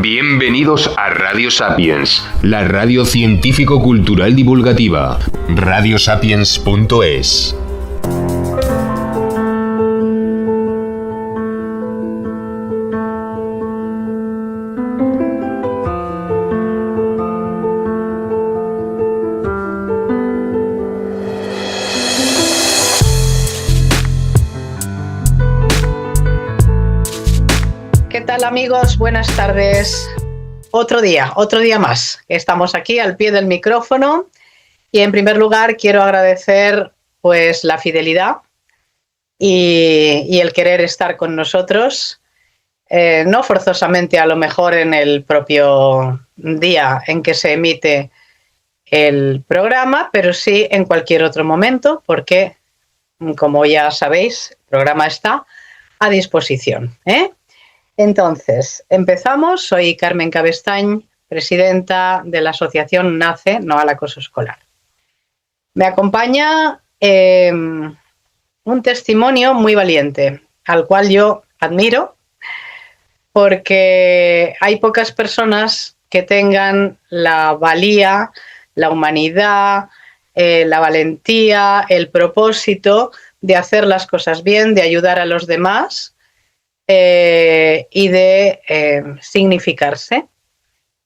Bienvenidos a Radio Sapiens, la radio científico-cultural divulgativa. radiosapiens.es. Amigos, buenas tardes. Otro día más. Estamos aquí al pie del micrófono y en primer lugar quiero agradecer pues la fidelidad y el querer estar con nosotros, no forzosamente a lo mejor en el propio día en que se emite el programa, pero sí en cualquier otro momento porque, como ya sabéis, el programa está a disposición, Entonces, empezamos. Soy Carmen Cabestañ, presidenta de la asociación NACE, No al Acoso Escolar. Me acompaña un testimonio muy valiente, al cual yo admiro, porque hay pocas personas que tengan la valía, la humanidad, la valentía, el propósito de hacer las cosas bien, de ayudar a los demás, y de significarse.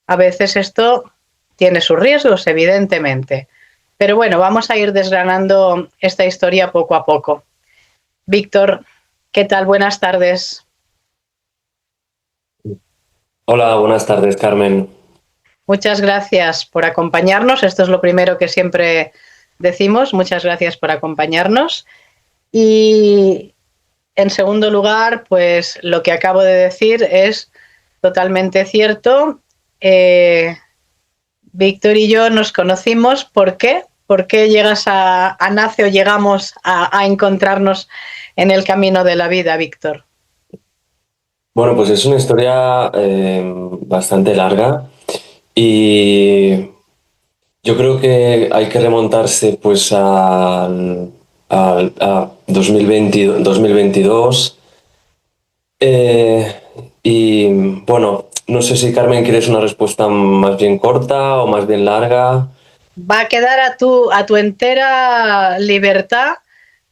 A veces esto tiene sus riesgos, evidentemente, pero bueno, vamos a ir desgranando esta historia poco a poco. Víctor, ¿qué tal? Buenas tardes. Hola, buenas tardes, Carmen. Muchas gracias por acompañarnos. Esto es lo primero que siempre decimos. Muchas gracias por acompañarnos. Y en segundo lugar, pues lo que acabo de decir es totalmente cierto. Víctor y yo nos conocimos. ¿Por qué? ¿Por qué llegas a NACE o llegamos a encontrarnos en el camino de la vida, Víctor? Bueno, pues es una historia bastante larga y yo creo que hay que remontarse pues a 2022 y bueno, no sé si Carmen quieres una respuesta más bien corta o más bien larga. Va a quedar a tu entera libertad,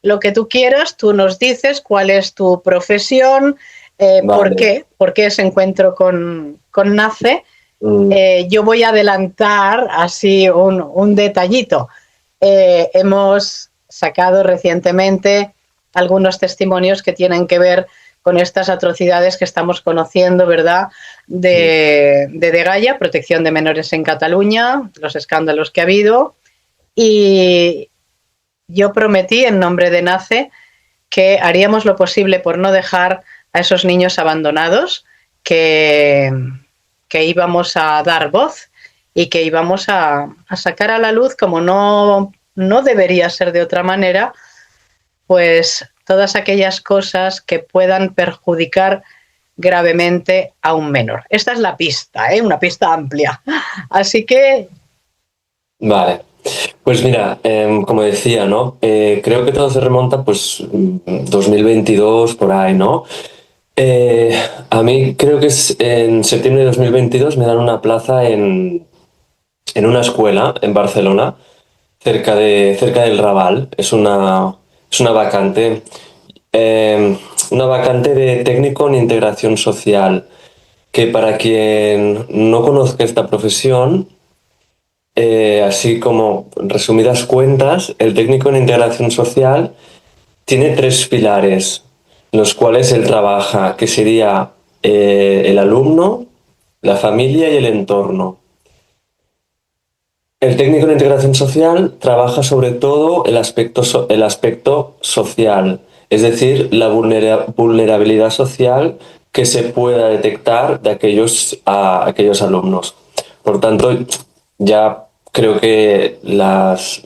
lo que tú quieras. Tú nos dices cuál es tu profesión, Vale. por qué ese encuentro con NACE. Yo voy a adelantar así un detallito. Hemos sacado recientemente algunos testimonios que tienen que ver con estas atrocidades que estamos conociendo, ¿verdad? De Degaya, protección de menores en Cataluña, los escándalos que ha habido. Y yo prometí en nombre de NACE que haríamos lo posible por no dejar a esos niños abandonados, que íbamos a dar voz y que íbamos a sacar a la luz, como no debería ser de otra manera, pues todas aquellas cosas que puedan perjudicar gravemente a un menor. Esta es la pista, una pista amplia. Así que... Vale. Pues mira, como decía, ¿no? Creo que todo se remonta pues 2022 por ahí, ¿no? A mí creo que es en septiembre de 2022 me dan una plaza en una escuela en Barcelona, cerca del Raval. Es una vacante, una vacante de técnico en integración social, que para quien no conozca esta profesión, así como resumidas cuentas, el técnico en integración social tiene tres pilares, los cuales él trabaja, que sería el alumno, la familia y el entorno. El técnico en integración social trabaja sobre todo el aspecto social, es decir, la vulnerabilidad social que se pueda detectar de aquellos alumnos. Por tanto, ya creo que los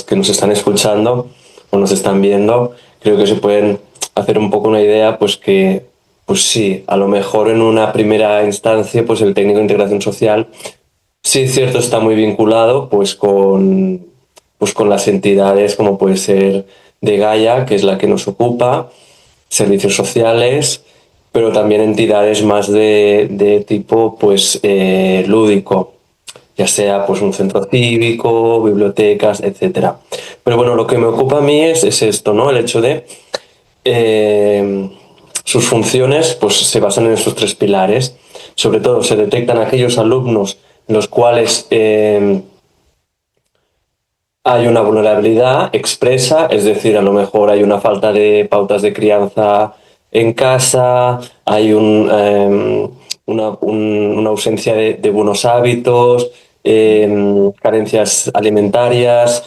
que nos están escuchando o nos están viendo, creo que se pueden hacer un poco una idea, pues que, pues sí, a lo mejor en una primera instancia, pues el técnico de integración social, sí es cierto, está muy vinculado pues con las entidades como puede ser Degaya, que es la que nos ocupa, servicios sociales, pero también entidades más de tipo pues lúdico, ya sea pues un centro cívico, bibliotecas, etcétera. Pero bueno, lo que me ocupa a mí es esto, ¿no? El hecho de sus funciones pues se basan en estos tres pilares. Sobre todo se detectan aquellos alumnos en los cuales hay una vulnerabilidad expresa, es decir, a lo mejor hay una falta de pautas de crianza en casa, hay una ausencia de buenos hábitos, carencias alimentarias,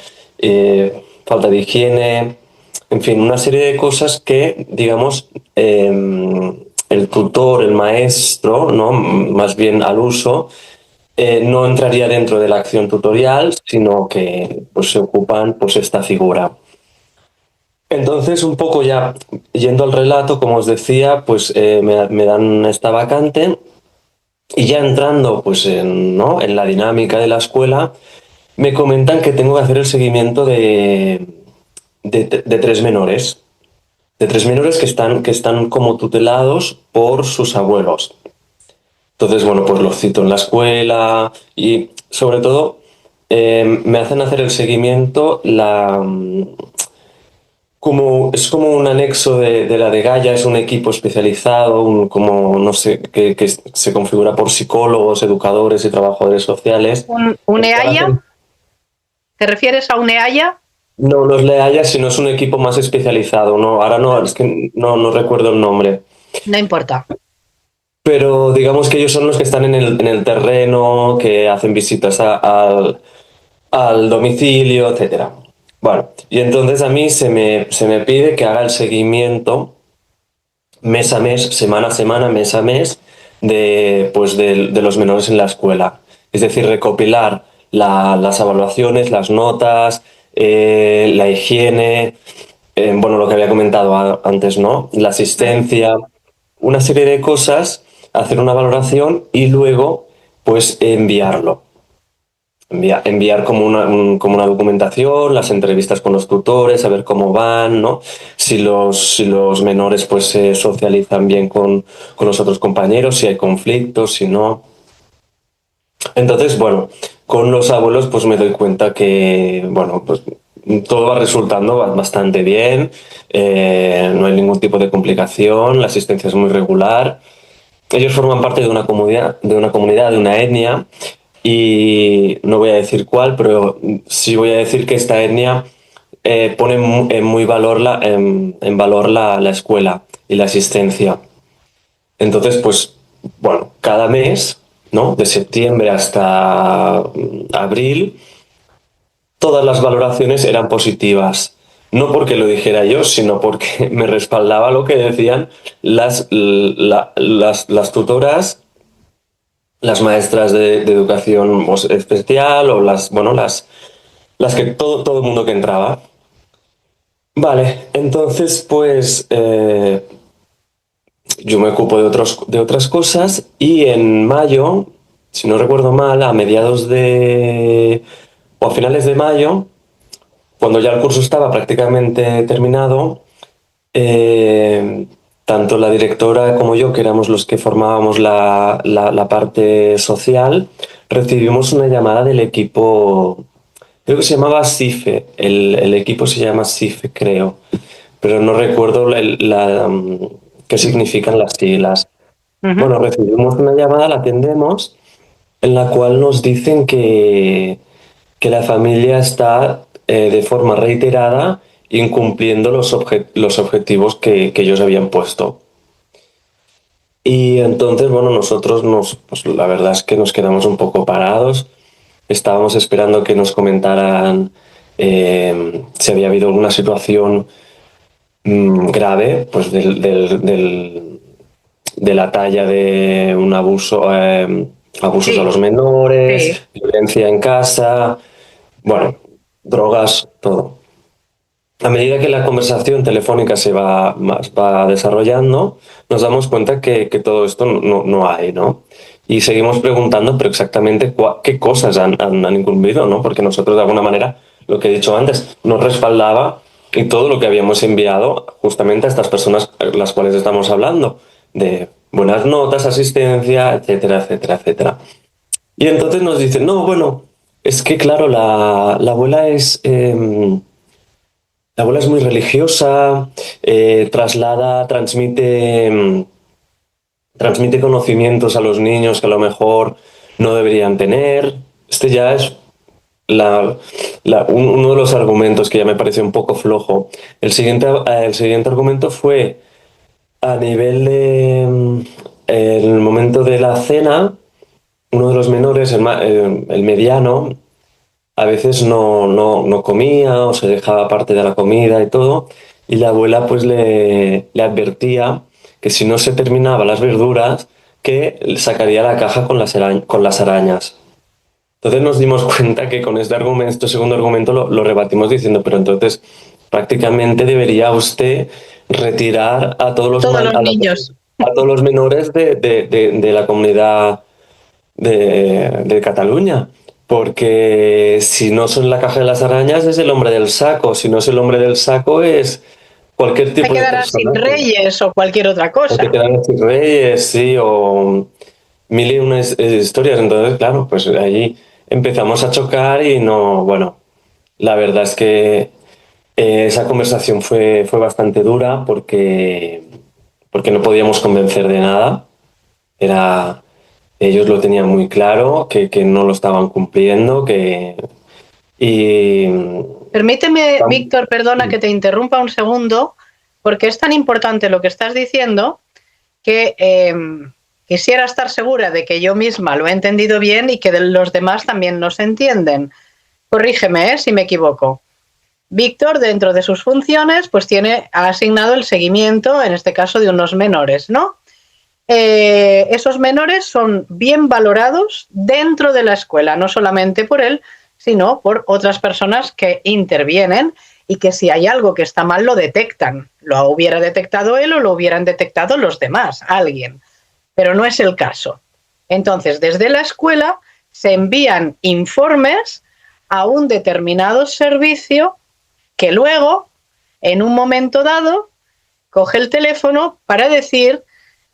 falta de higiene, en fin, una serie de cosas que, digamos, el tutor, el maestro, ¿no? Más bien al uso, no entraría dentro de la acción tutorial, sino que pues, se ocupan pues, esta figura. Entonces, un poco ya yendo al relato, como os decía, pues me dan esta vacante y ya entrando pues, ¿no? en la dinámica de la escuela, me comentan que tengo que hacer el seguimiento de tres menores. De tres menores que están como tutelados por sus abuelos. Entonces, bueno, pues los cito en la escuela y sobre todo me hacen hacer el seguimiento, es como un anexo de la de Gaia, es un equipo especializado, como no sé, que se configura por psicólogos, educadores y trabajadores sociales. ¿Un EAIA? ¿Te refieres a un EAIA? No, no es la Haya, sino es un equipo más especializado. No, ahora no, es que no recuerdo el nombre. No importa. Pero digamos que ellos son los que están en el terreno, que hacen visitas al domicilio, etcétera. Bueno, y entonces a mí se me pide que haga el seguimiento mes a mes, semana a semana, mes a mes, pues de los menores en la escuela. Es decir, recopilar las evaluaciones, las notas, la higiene, bueno, lo que había comentado antes, ¿no? La asistencia, una serie de cosas, hacer una valoración y luego, pues, enviarlo. Enviar como como una documentación, las entrevistas con los tutores, a ver cómo van, ¿no? Si los menores pues se socializan bien con los otros compañeros, si hay conflictos, si no. Entonces, bueno, con los abuelos pues me doy cuenta que, bueno, pues todo va resultando bastante bien, no hay ningún tipo de complicación, la asistencia es muy regular. Ellos forman parte de una comunidad, de una etnia, y no voy a decir cuál, pero sí voy a decir que esta etnia pone en muy valor en valor la escuela y la asistencia. Entonces, pues, bueno, cada mes, ¿no? De septiembre hasta abril, todas las valoraciones eran positivas. No porque lo dijera yo, sino porque me respaldaba lo que decían las tutoras, las maestras de educación especial o bueno, las que todo el mundo que entraba. Vale, entonces pues yo me ocupo de otras cosas y en mayo, si no recuerdo mal, o a finales de mayo, cuando ya el curso estaba prácticamente terminado, tanto la directora como yo, que éramos los que formábamos la parte social, recibimos una llamada del equipo, creo que se llamaba SIFE, el equipo se llama SIFE, creo, pero no recuerdo qué significan las siglas. Bueno, recibimos una llamada, la atendemos, en la cual nos dicen que la familia está de forma reiterada incumpliendo los objetivos que ellos habían puesto. Y entonces, bueno, nosotros pues la verdad es que nos quedamos un poco parados. Estábamos esperando que nos comentaran si había habido alguna situación grave, pues de la talla de un abuso, abusos a los menores, violencia en casa, bueno, drogas, todo. A medida que la conversación telefónica va desarrollando, nos damos cuenta que todo esto no hay, ¿no? Y seguimos preguntando, pero exactamente qué cosas han incumplido, ¿no? Porque nosotros, de alguna manera, lo que he dicho antes, nos respaldaba y todo lo que habíamos enviado justamente a estas personas las cuales estamos hablando. de buenas notas, asistencia, etcétera, etcétera, etcétera. Y entonces nos dicen, no, bueno, es que claro, la abuela la abuela es muy religiosa, transmite conocimientos a los niños que a lo mejor no deberían tener. Este ya es uno de los argumentos que ya me pareció un poco flojo. El siguiente argumento fue a nivel el momento de la cena, uno de los menores, el mediano, a veces no comía o se dejaba parte de la comida y todo, y la abuela pues le advertía que si no se terminaba las verduras, que sacaría la caja con con las arañas. Entonces nos dimos cuenta que con este segundo argumento lo rebatimos diciendo, pero entonces prácticamente debería usted retirar a todos Todos los niños. a todos los menores de la comunidad de Cataluña. Porque si no son la caja de las arañas es el hombre del saco, si no es el hombre del saco es cualquier Se tipo de quedará sin persona. reyes o cualquier otra O te cosa. quedan sin reyes, sí, o mil y una historias. Entonces, claro, pues ahí empezamos a chocar y no, bueno, la verdad es que esa conversación fue bastante dura porque no podíamos convencer de nada. Ellos lo tenían muy claro, que no lo estaban cumpliendo, y Permíteme, Víctor, perdona que te interrumpa un segundo, porque es tan importante lo que estás diciendo que quisiera estar segura de que yo misma lo he entendido bien y que los demás también nos entienden. Corrígeme si me equivoco. Víctor, dentro de sus funciones, pues ha asignado el seguimiento, en este caso, de unos menores, ¿no? Esos menores son bien valorados dentro de la escuela, no solamente por él, sino por otras personas que intervienen y que si hay algo que está mal lo detectan. Lo hubiera detectado él o lo hubieran detectado los demás, alguien. Pero no es el caso. Entonces, desde la escuela se envían informes a un determinado servicio que luego, en un momento dado, coge el teléfono para decir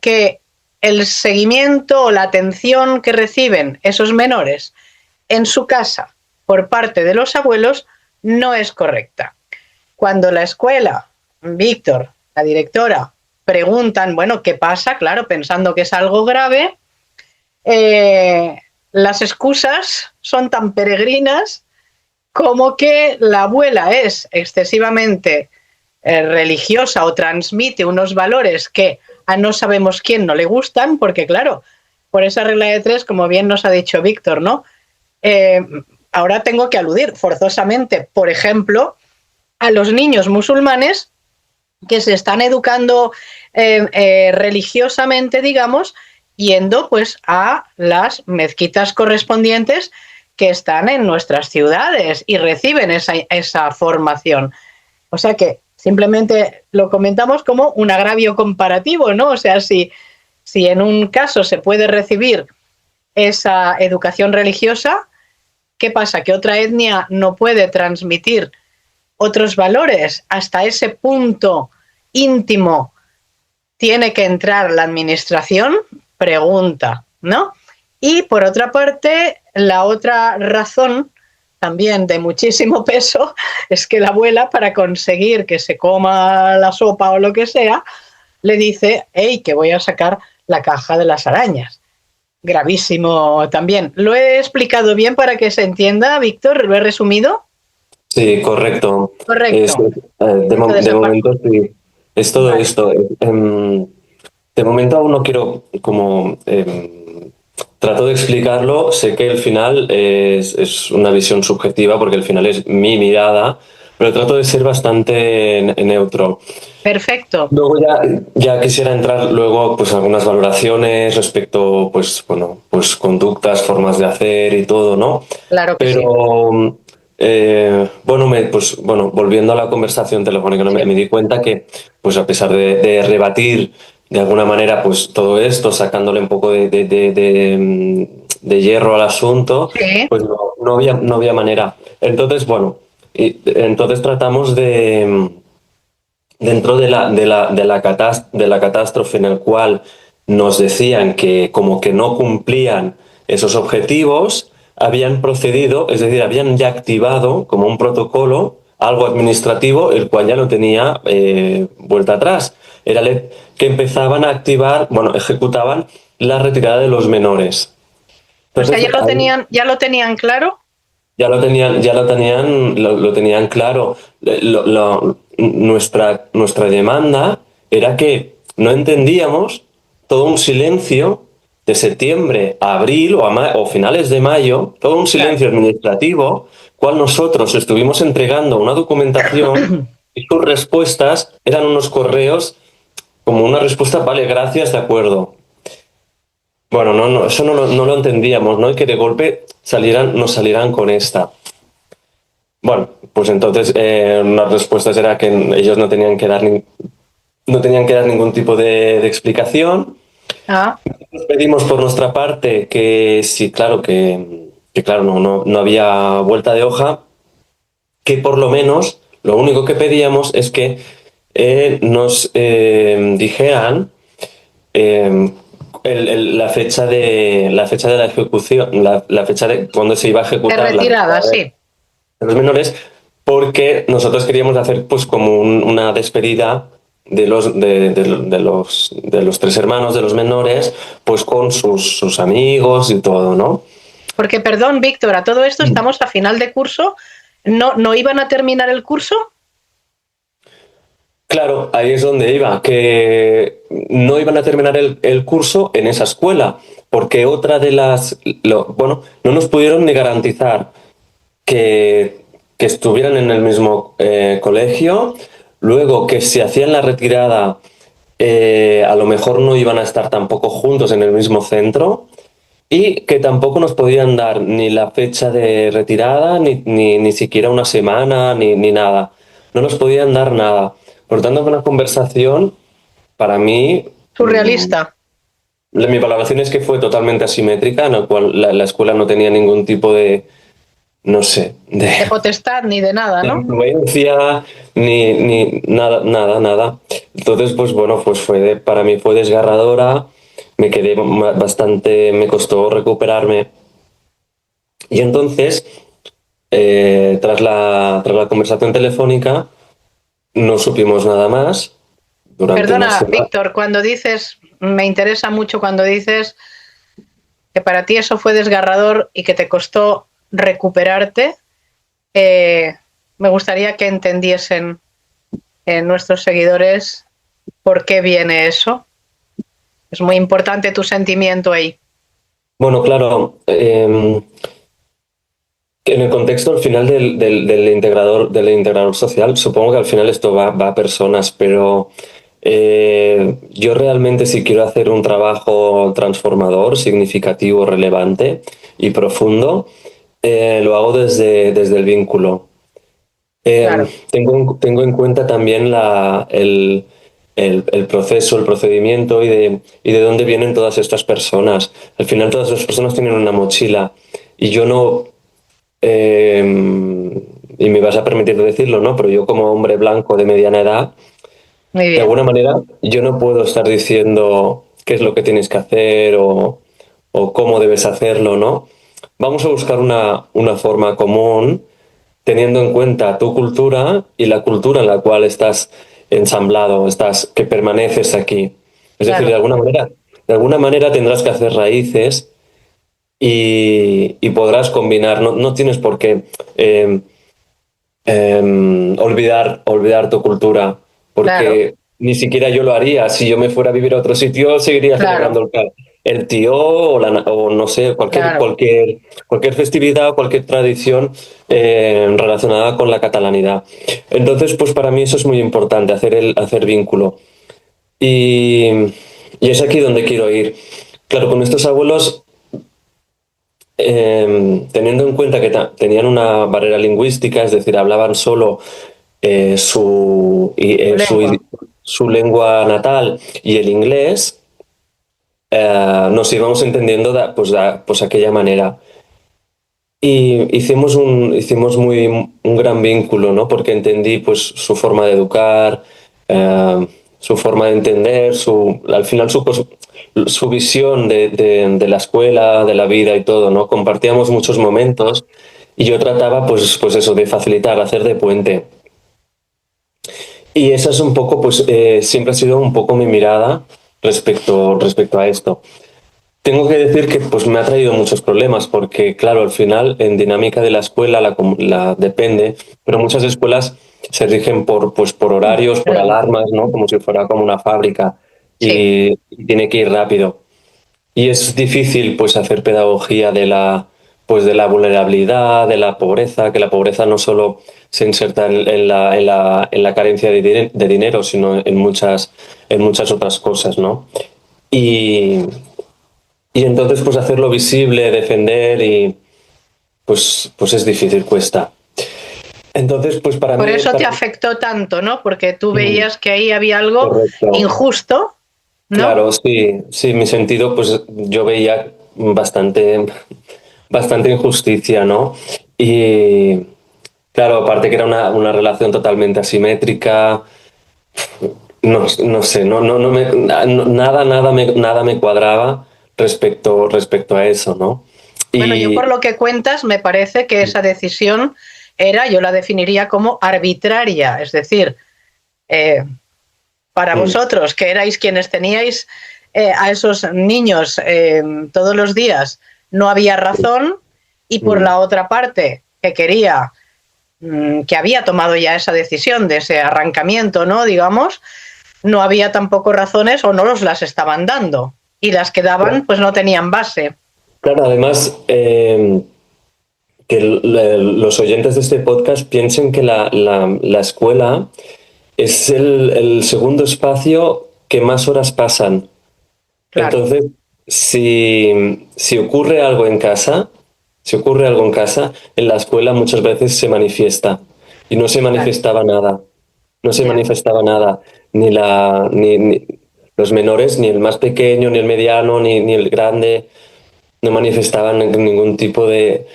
que el seguimiento o la atención que reciben esos menores en su casa por parte de los abuelos no es correcta. Cuando la escuela, Víctor, la directora, preguntan, bueno, ¿qué pasa? Claro, pensando que es algo grave, las excusas son tan peregrinas como que la abuela es excesivamente religiosa o transmite unos valores que a no sabemos quién no le gustan, porque claro, por esa regla de tres, como bien nos ha dicho Víctor, ¿no? Ahora tengo que aludir forzosamente, por ejemplo, a los niños musulmanes que se están educando religiosamente, digamos, yendo pues a las mezquitas correspondientes que están en nuestras ciudades y reciben esa formación. O sea que simplemente lo comentamos como un agravio comparativo, ¿no? O sea, si en un caso se puede recibir esa educación religiosa, ¿qué pasa? ¿Que otra etnia no puede transmitir otros valores? Hasta ese punto íntimo tiene que entrar la administración, pregunta, ¿no? Y por otra parte, la otra razón también de muchísimo peso es que la abuela, para conseguir que se coma la sopa o lo que sea, le dice, hey, que voy a sacar la caja de las arañas. Gravísimo también. ¿Lo he explicado bien para que se entienda, Víctor? ¿Lo he resumido? sí, correcto. Correcto. De momento sí. Es todo Vale. esto. De momento aún no quiero como trato de explicarlo. Sé que el final es una visión subjetiva porque el final es mi mirada, pero trato de ser bastante neutro. Perfecto. Luego ya quisiera entrar luego pues algunas valoraciones respecto pues bueno pues conductas, formas de hacer y todo, ¿no? Claro que sí. Pero bueno, volviendo a la conversación telefónica, ¿no? Sí. Me di cuenta que pues a pesar de rebatir de alguna manera pues todo esto, sacándole un poco de hierro al asunto, Sí. pues no había manera. Entonces, bueno, entonces tratamos dentro de la catástrofe en el cual nos decían que como que no cumplían esos objetivos, habían procedido, es decir, habían ya activado como un protocolo, algo administrativo, el cual ya no tenía vuelta atrás. Era que empezaban a activar, bueno, ejecutaban la retirada de los menores. Entonces, o sea, Ahí, ya lo tenían claro. lo tenían claro. Nuestra demanda era que no entendíamos todo un silencio de septiembre a abril o finales de mayo, todo un silencio administrativo, cual nosotros estuvimos entregando una documentación y sus respuestas eran unos correos como una respuesta, vale, gracias, de acuerdo. Bueno, eso no lo entendíamos, ¿no? Y que de golpe nos salieran con esta. Bueno, pues entonces las respuestas era que ellos no tenían que dar ningún tipo de explicación. Ah. Nos pedimos por nuestra parte que sí, claro, que claro, no había vuelta de hoja, que por lo menos lo único que pedíamos es que nos dijeran la fecha de la ejecución, la fecha de cuando se iba a ejecutar de retirada, sí. De los menores, porque nosotros queríamos hacer pues como una despedida de los tres hermanos de los menores, pues con sus amigos y todo, ¿no? Porque, perdón, Víctor, a todo esto estamos a final de curso. ¿No iban a terminar el curso? Claro, ahí es donde iba, que no iban a terminar el curso en esa escuela, porque otra de bueno, no nos pudieron ni garantizar que estuvieran en el mismo colegio, luego que si hacían la retirada a lo mejor no iban a estar tampoco juntos en el mismo centro y que tampoco nos podían dar ni la fecha de retirada, ni siquiera una semana, ni nada. No nos podían dar nada. Por tanto, fue una conversación, para mí... Surrealista. Mi valoración es que fue totalmente asimétrica, en la cual la escuela no tenía ningún tipo de, no sé, de potestad ni de nada, ¿no? De influencia, ni nada. Entonces, pues bueno, pues para mí fue desgarradora, me quedé bastante, me costó recuperarme. Y entonces, tras la conversación telefónica, no supimos nada más. Perdona, Víctor, cuando dices, me interesa mucho cuando dices que para ti eso fue desgarrador y que te costó recuperarte. Me gustaría que entendiesen nuestros seguidores por qué viene eso. Es muy importante tu sentimiento ahí. Bueno, claro. En el contexto al final del integrador social, supongo que al final esto va a personas, pero yo realmente si quiero hacer un trabajo transformador, significativo, relevante y profundo, lo hago desde el vínculo. Claro. Tengo en cuenta también el proceso, el procedimiento y de dónde vienen todas estas personas. Al final todas las personas tienen una mochila y yo no... y me vas a permitir decirlo, ¿no? Pero yo como hombre blanco de mediana edad, de alguna manera yo no puedo estar diciendo qué es lo que tienes que hacer o cómo debes hacerlo, ¿no? Vamos a buscar una forma común teniendo en cuenta tu cultura y la cultura en la cual estás ensamblado, que permaneces aquí. Es decir, de alguna manera tendrás que hacer raíces y podrás combinar. No tienes por qué olvidar tu cultura, porque ni siquiera yo lo haría. Si yo me fuera a vivir a otro sitio, seguiría celebrando el tío o no sé, cualquier festividad o cualquier tradición relacionada con la catalanidad. Entonces, pues para mí eso es muy importante, hacer vínculo. Y es aquí donde quiero ir. Claro, con estos abuelos, teniendo en cuenta que tenían una barrera lingüística, es decir, hablaban solo su lengua natal y el inglés, nos íbamos entendiendo pues aquella manera. Y hicimos un gran vínculo, ¿no? Porque entendí pues su forma de educar, su forma de entender, al final su visión de la escuela, de la vida y todo, ¿no? Compartíamos muchos momentos y yo trataba, pues eso, de facilitar, hacer de puente. Y esa es un poco, pues siempre ha sido un poco mi mirada respecto a esto. Tengo que decir que pues me ha traído muchos problemas porque, claro, al final en dinámica de la escuela la depende, pero muchas escuelas se rigen por horarios, por Perdón. alarmas, ¿no? Como si fuera como una fábrica Sí, y tiene que ir rápido. Y es difícil pues hacer pedagogía de la vulnerabilidad, de la pobreza, que la pobreza no solo se inserta en la carencia de dinero, sino en muchas otras cosas, ¿no? Y, y entonces, pues hacerlo visible, defender y pues es difícil, cuesta. Entonces, pues para por mí... eso te afectó tanto, ¿no? Porque tú Mm, veías que ahí había algo correcto. injusto, ¿no? Claro, sí, sí, mi sentido, pues yo veía bastante injusticia, ¿no? Y claro, aparte que era una relación totalmente asimétrica, no sé, nada me cuadraba respecto a eso, ¿no? Bueno, yo Y por lo que cuentas, me parece que esa decisión era, yo la definiría como arbitraria, es decir, eh, para mm, vosotros, que erais quienes teníais a esos niños todos los días, no había razón, y por mm. la otra parte, que quería, que había tomado ya esa decisión de ese arrancamiento, ¿no? Digamos, no había tampoco razones o no los las estaban dando. Y las que daban, pues no tenían base. Claro, además, que los oyentes de este podcast piensen que la escuela es el segundo espacio que más horas pasan. Claro, Entonces, si ocurre algo en casa, si ocurre algo en casa, en la escuela muchas veces se manifiesta y no se claro, manifestaba nada. No se ya. manifestaba nada, ni los menores, ni el más pequeño, ni el mediano, ni el grande, no manifestaban ningún tipo de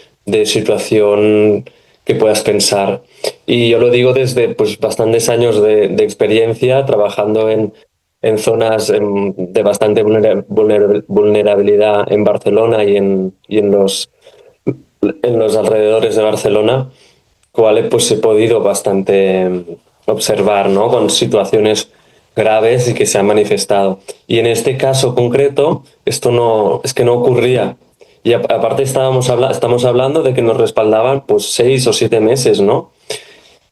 situación que puedas pensar. Y yo lo digo desde pues, bastantes años de experiencia trabajando en zonas de bastante vulnerabilidad en Barcelona y en los alrededores de Barcelona, cuales pues he podido bastante observar, ¿no? Con situaciones graves y que se han manifestado. Y en este caso concreto, esto no, es que no ocurría. Y aparte estamos hablando de que nos respaldaban pues 6 o 7 meses, ¿no?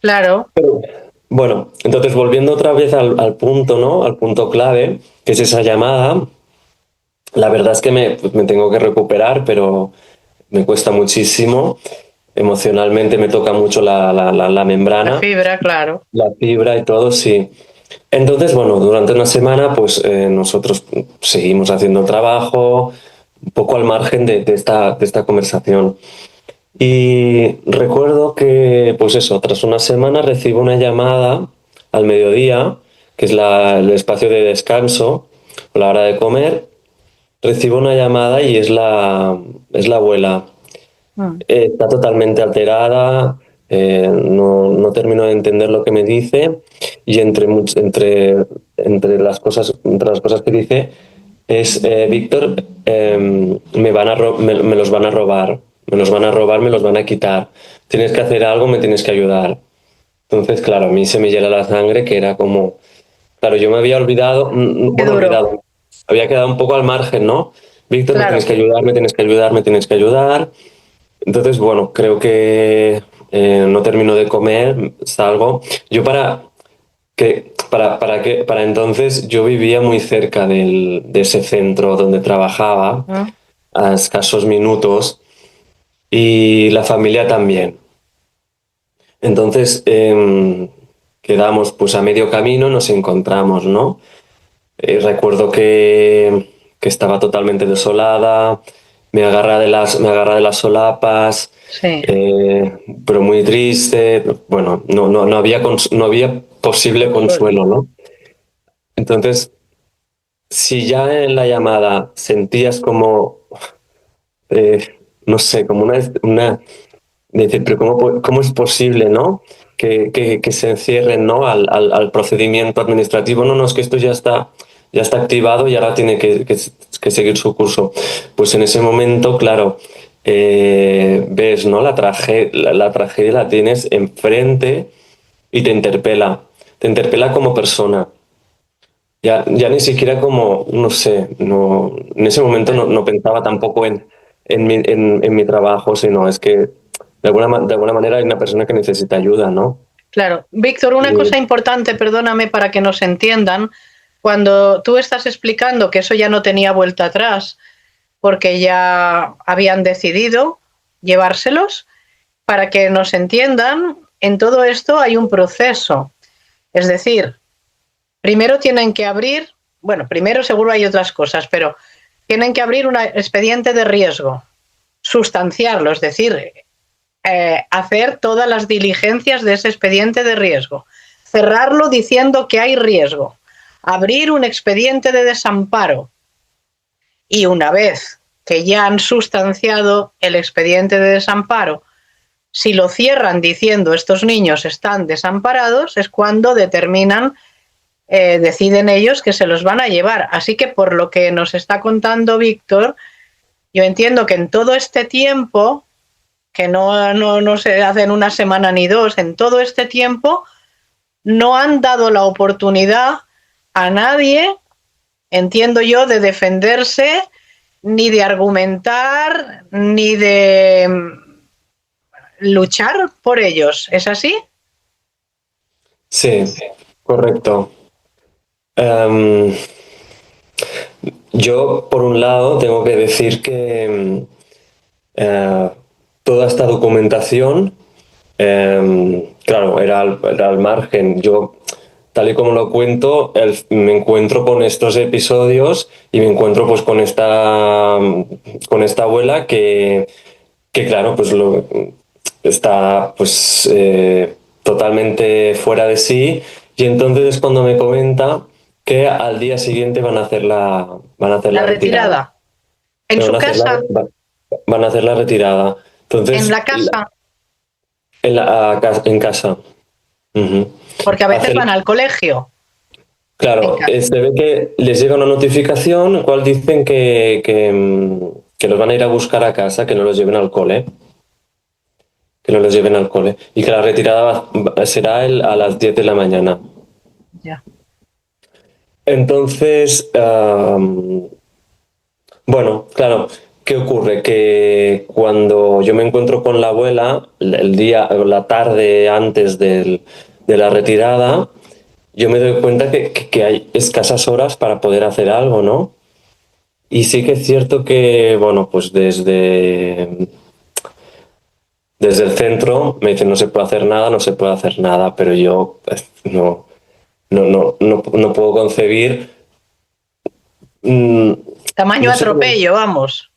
Claro, Pero, bueno, entonces volviendo otra vez al punto, ¿no? Al punto clave, que es esa llamada, la verdad es que me tengo que recuperar, pero me cuesta muchísimo. Emocionalmente me toca mucho la la membrana, fibra, claro. la fibra y todo, sí. Entonces, bueno, durante una semana, pues nosotros seguimos haciendo trabajo, un poco al margen de esta conversación. Y recuerdo que, pues eso, tras una semana recibo una llamada al mediodía, que es el espacio de descanso, o la hora de comer. Recibo una llamada y es la abuela. Mm. Está totalmente alterada, no termino de entender lo que me dice y entre las cosas que dice es, Víctor, me los van a robar, me los van a quitar, tienes que hacer algo, me tienes que ayudar. Entonces, claro, a mí se me hiela la sangre, que era como, claro, yo me había olvidado, Qué bueno, duro, olvidado, había quedado un poco al margen, ¿no? Víctor, me tienes claro. que ayudar, me tienes que ayudar, me tienes que ayudar. Entonces, bueno, creo que no termino de comer, salgo. Yo para entonces yo vivía muy cerca de ese centro donde trabajaba, Mm. a escasos minutos, y la familia también. Entonces, quedamos pues a medio camino, nos encontramos, ¿no? Recuerdo que estaba totalmente desolada, me agarra de las solapas, Sí, eh, pero muy triste. Bueno, no había posible consuelo. consuelo, ¿no? Entonces, si ya en la llamada sentías como, no sé, como una de decir, pero ¿cómo es posible, ¿no? que se encierren, ¿no? al procedimiento administrativo. No, es que esto ya está activado y ahora tiene que seguir su curso. Pues en ese momento, claro, ves, ¿no? La tragedia la tienes enfrente y te interpela como persona. Ya ni siquiera como, no sé, en ese momento no pensaba tampoco en mi trabajo, sino es que de alguna manera hay una persona que necesita ayuda, ¿no? Claro. Víctor, una cosa importante, perdóname para que nos entiendan, cuando tú estás explicando que eso ya no tenía vuelta atrás, porque ya habían decidido llevárselos, para que nos entiendan, en todo esto hay un proceso. Es decir, primero tienen que abrir, bueno, primero seguro hay otras cosas, pero tienen que abrir un expediente de riesgo, sustanciarlo, es decir, hacer todas las diligencias de ese expediente de riesgo, cerrarlo diciendo que hay riesgo, abrir un expediente de desamparo y una vez que ya han sustanciado el expediente de desamparo, si lo cierran diciendo estos niños están desamparados, es cuando determinan, deciden ellos que se los van a llevar. Así que por lo que nos está contando Víctor, yo entiendo que en todo este tiempo, que no se hace en una semana ni dos, en todo este tiempo no han dado la oportunidad a nadie, entiendo yo, de defenderse, ni de argumentar, ni de luchar por ellos. ¿Es así? Sí, correcto. Yo, por un lado, tengo que decir que toda esta documentación, claro, era al margen. Yo, tal y como lo cuento, me encuentro con estos episodios y me encuentro pues con esta abuela que claro, pues está pues totalmente fuera de sí, y entonces es cuando me comenta que al día siguiente van a hacer la retirada. ¿En su casa? Van a hacer la retirada. Entonces, ¿En la casa? En casa. Uh-huh. Porque a veces van al colegio. Claro, se ve que les llega una notificación en la cual dicen que los van a ir a buscar a casa, que no los lleven al cole. Que no los lleven al cole. Y que la retirada será a las 10 de la mañana. Ya. Entonces, bueno, claro, ¿qué ocurre? Que cuando yo me encuentro con la abuela, la tarde antes de la retirada, yo me doy cuenta que hay escasas horas para poder hacer algo, ¿no? Y sí que es cierto que, bueno, pues desde el centro me dicen no se puede hacer nada, pero yo no puedo concebir. Tamaño atropello, vamos.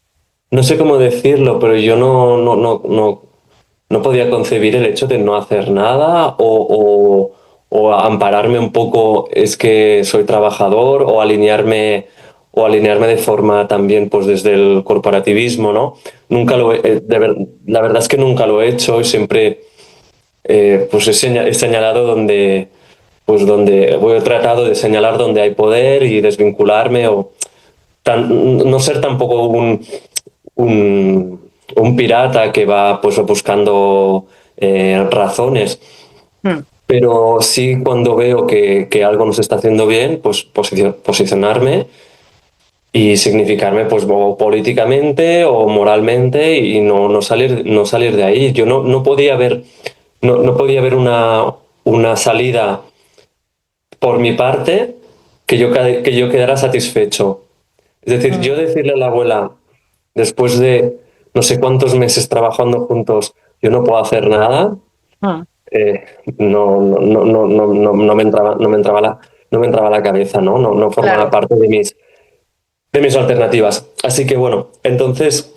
No sé cómo decirlo, pero yo no podía concebir el hecho de no hacer nada o ampararme un poco, es que soy trabajador, o alinearme de forma también pues desde el corporativismo, ¿no? Nunca la verdad es que nunca lo he hecho y siempre pues he señalado donde he tratado de señalar donde hay poder y desvincularme o no ser tampoco un pirata que va pues buscando razones. Pero sí, cuando veo que algo no se está haciendo bien, pues posicionarme y significarme pues o políticamente o moralmente y no salir de ahí. Yo no podía ver una salida por mi parte que yo quedara satisfecho. Es decir, yo decirle a la abuela, después de no sé cuántos meses trabajando juntos, yo no puedo hacer nada, no me entraba la cabeza, no formaba parte de mis alternativas. Así que bueno, entonces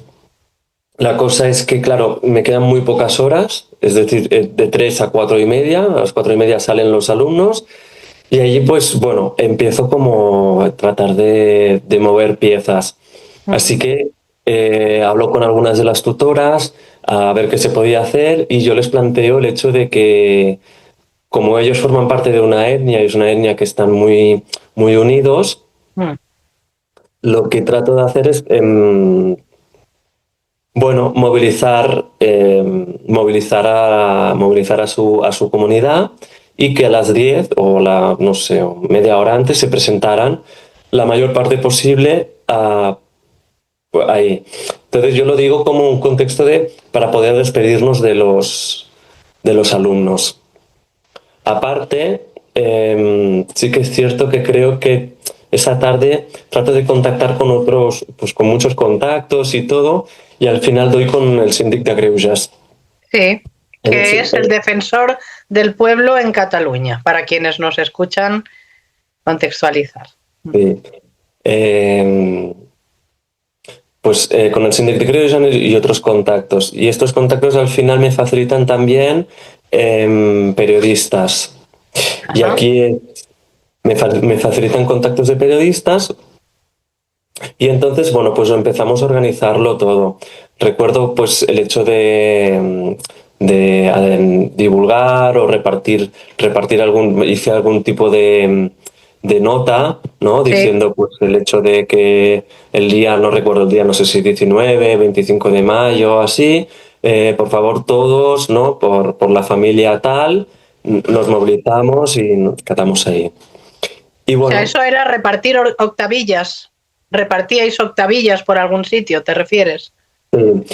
la cosa es que, claro, me quedan muy pocas horas, es decir, de 3 a 4:30, a las 4:30 salen los alumnos. Y allí, pues bueno, empiezo como a tratar de mover piezas. Así que hablo con algunas de las tutoras, a ver qué se podía hacer, y yo les planteo el hecho de que, como ellos forman parte de una etnia, y es una etnia que están muy, muy unidos, lo que trato de hacer es bueno, movilizar a su comunidad, y que a las 10 o no sé, o media hora antes se presentaran la mayor parte posible ahí. Entonces yo lo digo como un contexto para poder despedirnos de los alumnos. Aparte, sí que es cierto que creo que esa tarde trato de contactar con otros, pues con muchos contactos y todo, y al final doy con el síndic de Greuges. Sí, que es el defensor del pueblo en Cataluña, para quienes nos escuchan contextualizar. Sí. Pues con el síndic de Greuges y otros contactos. Y estos contactos al final me facilitan también periodistas. Y aquí me facilitan contactos de periodistas, y entonces, bueno, pues empezamos a organizarlo todo. Recuerdo pues el hecho de divulgar o hice algún tipo de nota, ¿no? Sí. Diciendo pues el hecho de que el día, no recuerdo el día, no sé si 19, 25 de mayo, así, por favor todos, ¿no? Por la familia tal, nos movilizamos y nos catamos ahí. Y bueno, o sea, eso era repartir octavillas. ¿Repartíais octavillas por algún sitio, te refieres?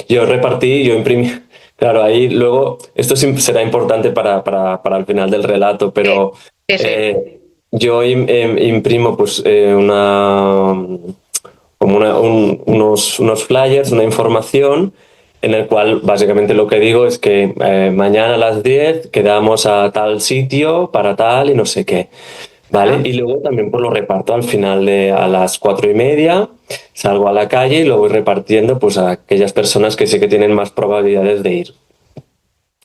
yo repartí, yo imprimí. Claro, ahí luego, esto será importante para el final del relato, pero Sí. yo imprimo pues unos flyers, una información, en el cual básicamente lo que digo es que mañana a las 10 quedamos a tal sitio para tal y no sé qué. ¿Vale? Y luego también pues lo reparto al final a las 4:30, salgo a la calle y lo voy repartiendo pues a aquellas personas que sé que tienen más probabilidades de ir.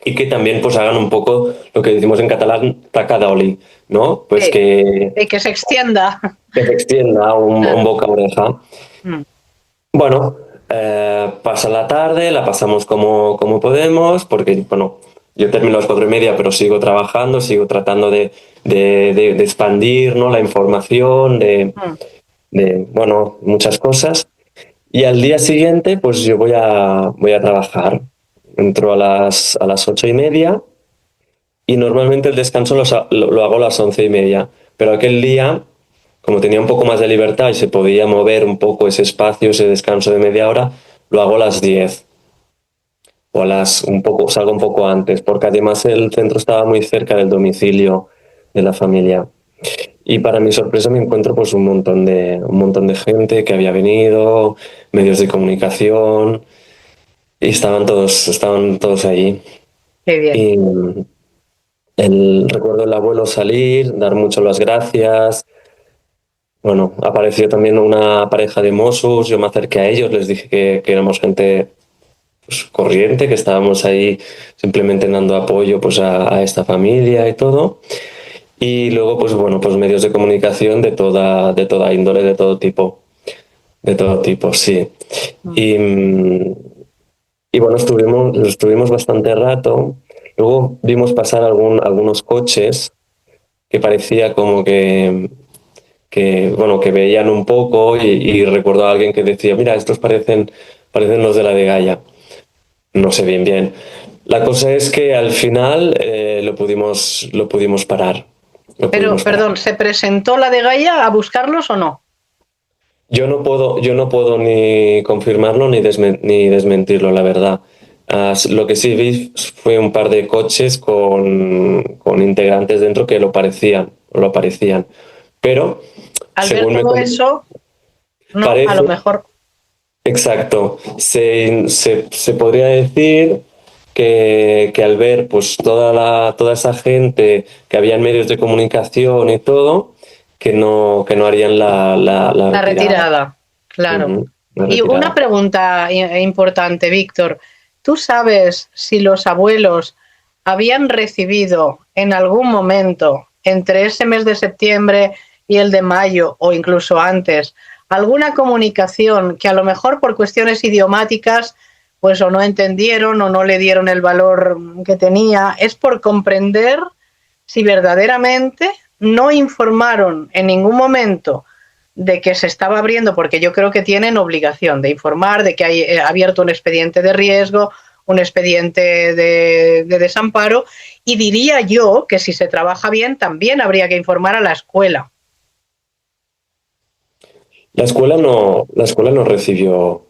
Y que también pues hagan un poco lo que decimos en catalán, tacadoli, ¿no? Pues Sí. que se extienda. se extienda un boca a oreja. Bueno, pasa la tarde, la pasamos como podemos, porque, bueno, yo termino a las 4:30, pero sigo trabajando, sigo tratando de expandir, ¿no? La información, bueno, muchas cosas. Y al día siguiente, pues yo voy a trabajar. Entro a las 8:30, y normalmente el descanso lo hago a las 11:30. Pero aquel día, como tenía un poco más de libertad y se podía mover un poco ese espacio, ese descanso de media hora, lo hago a las 10. O salgo un poco antes, porque además el centro estaba muy cerca del domicilio de la familia. Y para mi sorpresa me encuentro pues un montón de gente que había venido, medios de comunicación, y estaban todos allí. Qué bien. Y recuerdo el abuelo salir, dar mucho las gracias. Bueno, apareció también una pareja de mozos, yo me acerqué a ellos, les dije que éramos gente pues, corriente, que estábamos ahí simplemente dando apoyo pues, a esta familia y todo. Y luego, pues bueno, pues medios de comunicación de toda índole, de todo tipo. De todo tipo, sí. Y bueno, estuvimos bastante rato. Luego vimos pasar algunos coches que parecía como bueno, que veían un poco, y recuerdo a alguien que decía, mira, estos parecen los de la de Gaia. No sé bien. La cosa es que al final lo pudimos parar. Pero, perdón, ¿se presentó la de Gaia a buscarlos o no? Yo no puedo ni confirmarlo ni desmentirlo, la verdad. Lo que sí vi fue un par de coches con integrantes dentro que lo aparecían. Pero, Al ver según todo eso, no, a lo mejor. Exacto. Se podría decir que al ver pues toda esa gente que había en medios de comunicación y todo, que no harían la retirada. Claro. Y una pregunta importante, Víctor. ¿Tú sabes si los abuelos habían recibido en algún momento, entre ese mes de septiembre y el de mayo, o incluso antes, alguna comunicación que a lo mejor por cuestiones idiomáticas pues o no entendieron o no le dieron el valor que tenía. Es por comprender si verdaderamente no informaron en ningún momento de que se estaba abriendo, porque yo creo que tienen obligación de informar de que hay abierto un expediente de riesgo, un expediente de desamparo, y diría yo que si se trabaja bien también habría que informar a la escuela. La escuela no recibió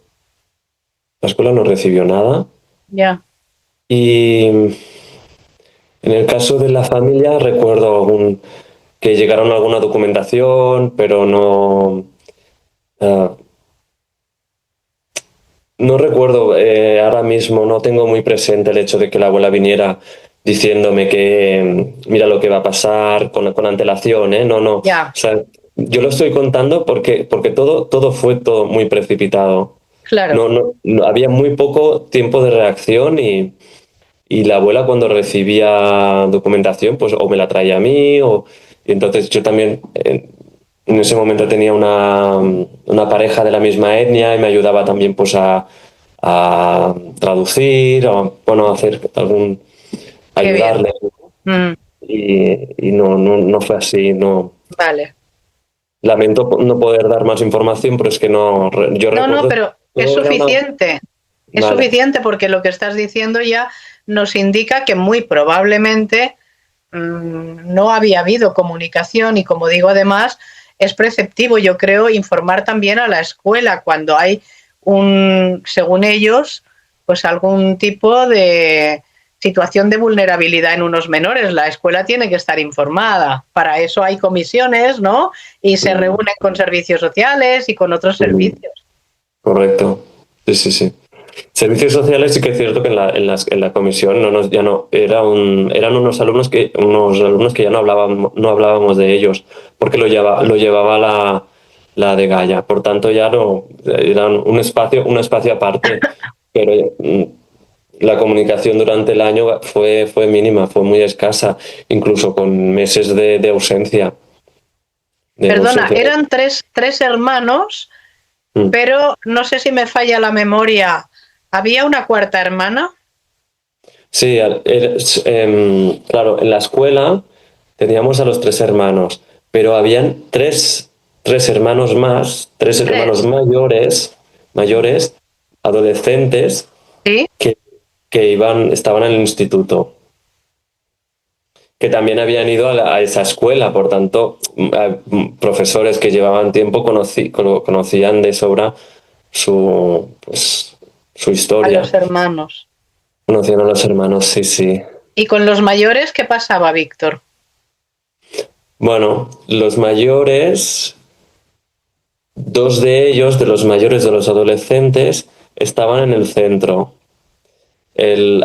nada. Ya. Y en el caso de la familia recuerdo que llegaron alguna documentación, pero no... no recuerdo ahora mismo, no tengo muy presente el hecho de que la abuela viniera diciéndome que mira lo que va a pasar con antelación, ¿eh? No. Ya. O sea, yo lo estoy contando porque todo fue muy precipitado. Claro. No, había muy poco tiempo de reacción y la abuela cuando recibía documentación, pues o me la traía a mí y entonces yo también en ese momento tenía una pareja de la misma etnia y me ayudaba también pues a traducir o bueno, a hacer ayudarle. Y no fue así, no. Vale. Lamento no poder dar más información, pero es que no. Yo No, pero es suficiente. Es Vale. suficiente porque lo que estás diciendo ya nos indica que muy probablemente no había habido comunicación y, como digo, además es preceptivo, yo creo, informar también a la escuela cuando hay según ellos, pues algún tipo de situación de vulnerabilidad en unos menores. La escuela tiene que estar informada. Para eso hay comisiones, ¿no? Y se reúnen con servicios sociales y con otros servicios. Correcto. Sí. Servicios sociales sí que es cierto que en la comisión eran unos alumnos que ya no hablábamos de ellos, porque lo llevaba la de Gaia. Por tanto, ya no eran un espacio aparte, pero la comunicación durante el año fue mínima, fue muy escasa, incluso con meses de ausencia. Perdona, eran tres hermanos, pero no sé si me falla la memoria. ¿Había una cuarta hermana? Sí, claro, en la escuela teníamos a los 3 hermanos, pero habían tres hermanos más, tres hermanos mayores, adolescentes, ¿Sí? que estaban en el instituto, que también habían ido a esa escuela, por tanto, profesores que llevaban tiempo conocían de sobra su historia. A los hermanos. Conocían a los hermanos, sí. ¿Y con los mayores qué pasaba, Víctor? Bueno, los mayores, 2 de ellos, de los mayores de los adolescentes, estaban en el centro.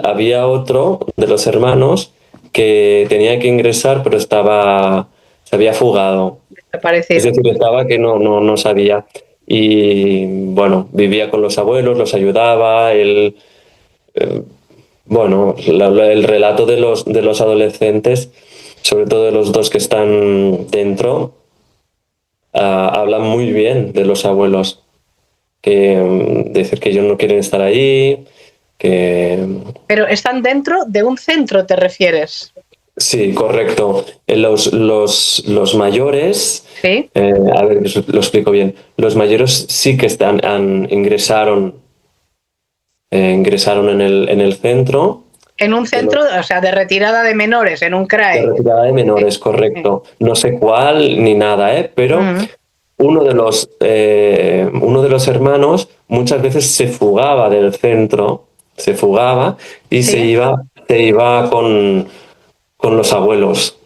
Había otro de los hermanos que tenía que ingresar, pero se había fugado. Es decir, estaba que no sabía. Y bueno, vivía con los abuelos, los ayudaba. Bueno, el relato de los adolescentes, sobre todo de los 2 que están dentro, hablan muy bien de los abuelos, que decir que ellos no quieren estar ahí, que... Pero están dentro de un centro, ¿te refieres? Sí, correcto. Los mayores, ¿Sí? A ver, lo explico bien. Los mayores sí que ingresaron en el centro. En un centro, o sea, de retirada de menores, en un CRAE. De retirada de menores, correcto. No sé cuál ni nada, pero uno de los hermanos muchas veces se fugaba del centro, y ¿Sí? se iba con los abuelos.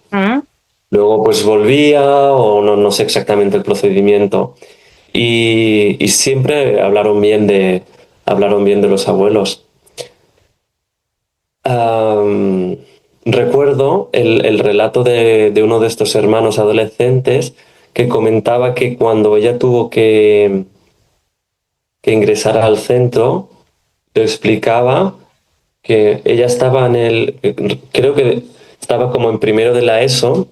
Luego pues volvía o no sé exactamente el procedimiento. Y siempre hablaron bien de los abuelos. Recuerdo el relato de uno de estos hermanos adolescentes que comentaba que cuando ella tuvo que ingresar al centro, le explicaba que ella estaba creo que estaba como en primero de la ESO,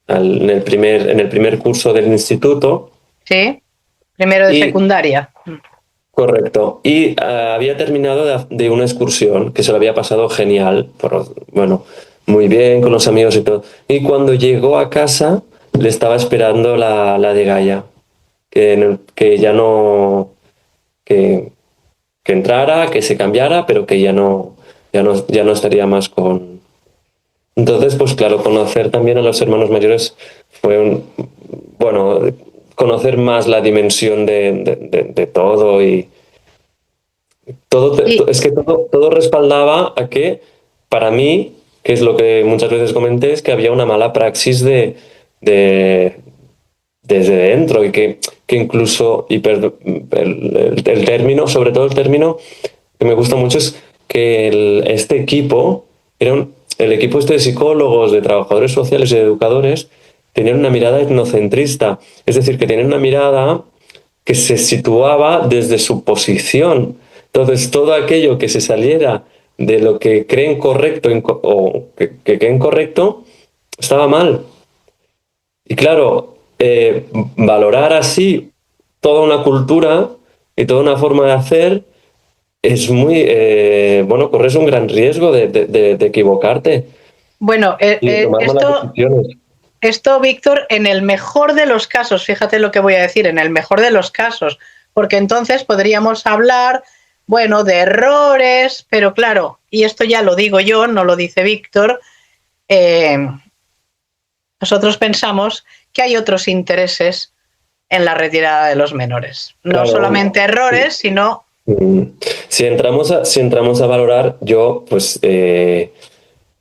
en el primer curso del instituto. Sí, primero de secundaria. Correcto. Y había terminado de una excursión que se lo había pasado genial, bueno, muy bien con los amigos y todo. Y cuando llegó a casa le estaba esperando la de Gaia, que ya no, que entrara, que se cambiara, pero que ya no estaría más con... Entonces, pues claro, conocer también a los hermanos mayores fue bueno, conocer más la dimensión de todo y Y es que todo respaldaba a que, para mí, que es lo que muchas veces comenté, es que había una mala praxis de- desde dentro y que incluso, el término, sobre todo el término que me gusta mucho es que este equipo, el equipo este de psicólogos, de trabajadores sociales y de educadores, tenían una mirada etnocentrista, es decir, que tenían una mirada que se situaba desde su posición. Entonces, todo aquello que se saliera de lo que creen correcto o que creen correcto, estaba mal. Y claro, valorar así toda una cultura y toda una forma de hacer es muy, bueno, corres un gran riesgo de equivocarte bueno, y de tomar malas decisiones. esto, Víctor, en el mejor de los casos, fíjate lo que voy a decir, en el mejor de los casos, porque entonces podríamos hablar, bueno, de errores, pero claro, y esto ya lo digo yo, no lo dice Víctor, nosotros pensamos que hay otros intereses en la retirada de los menores, no Claro, solamente errores, sí. sino... Si entramos a valorar, yo, pues,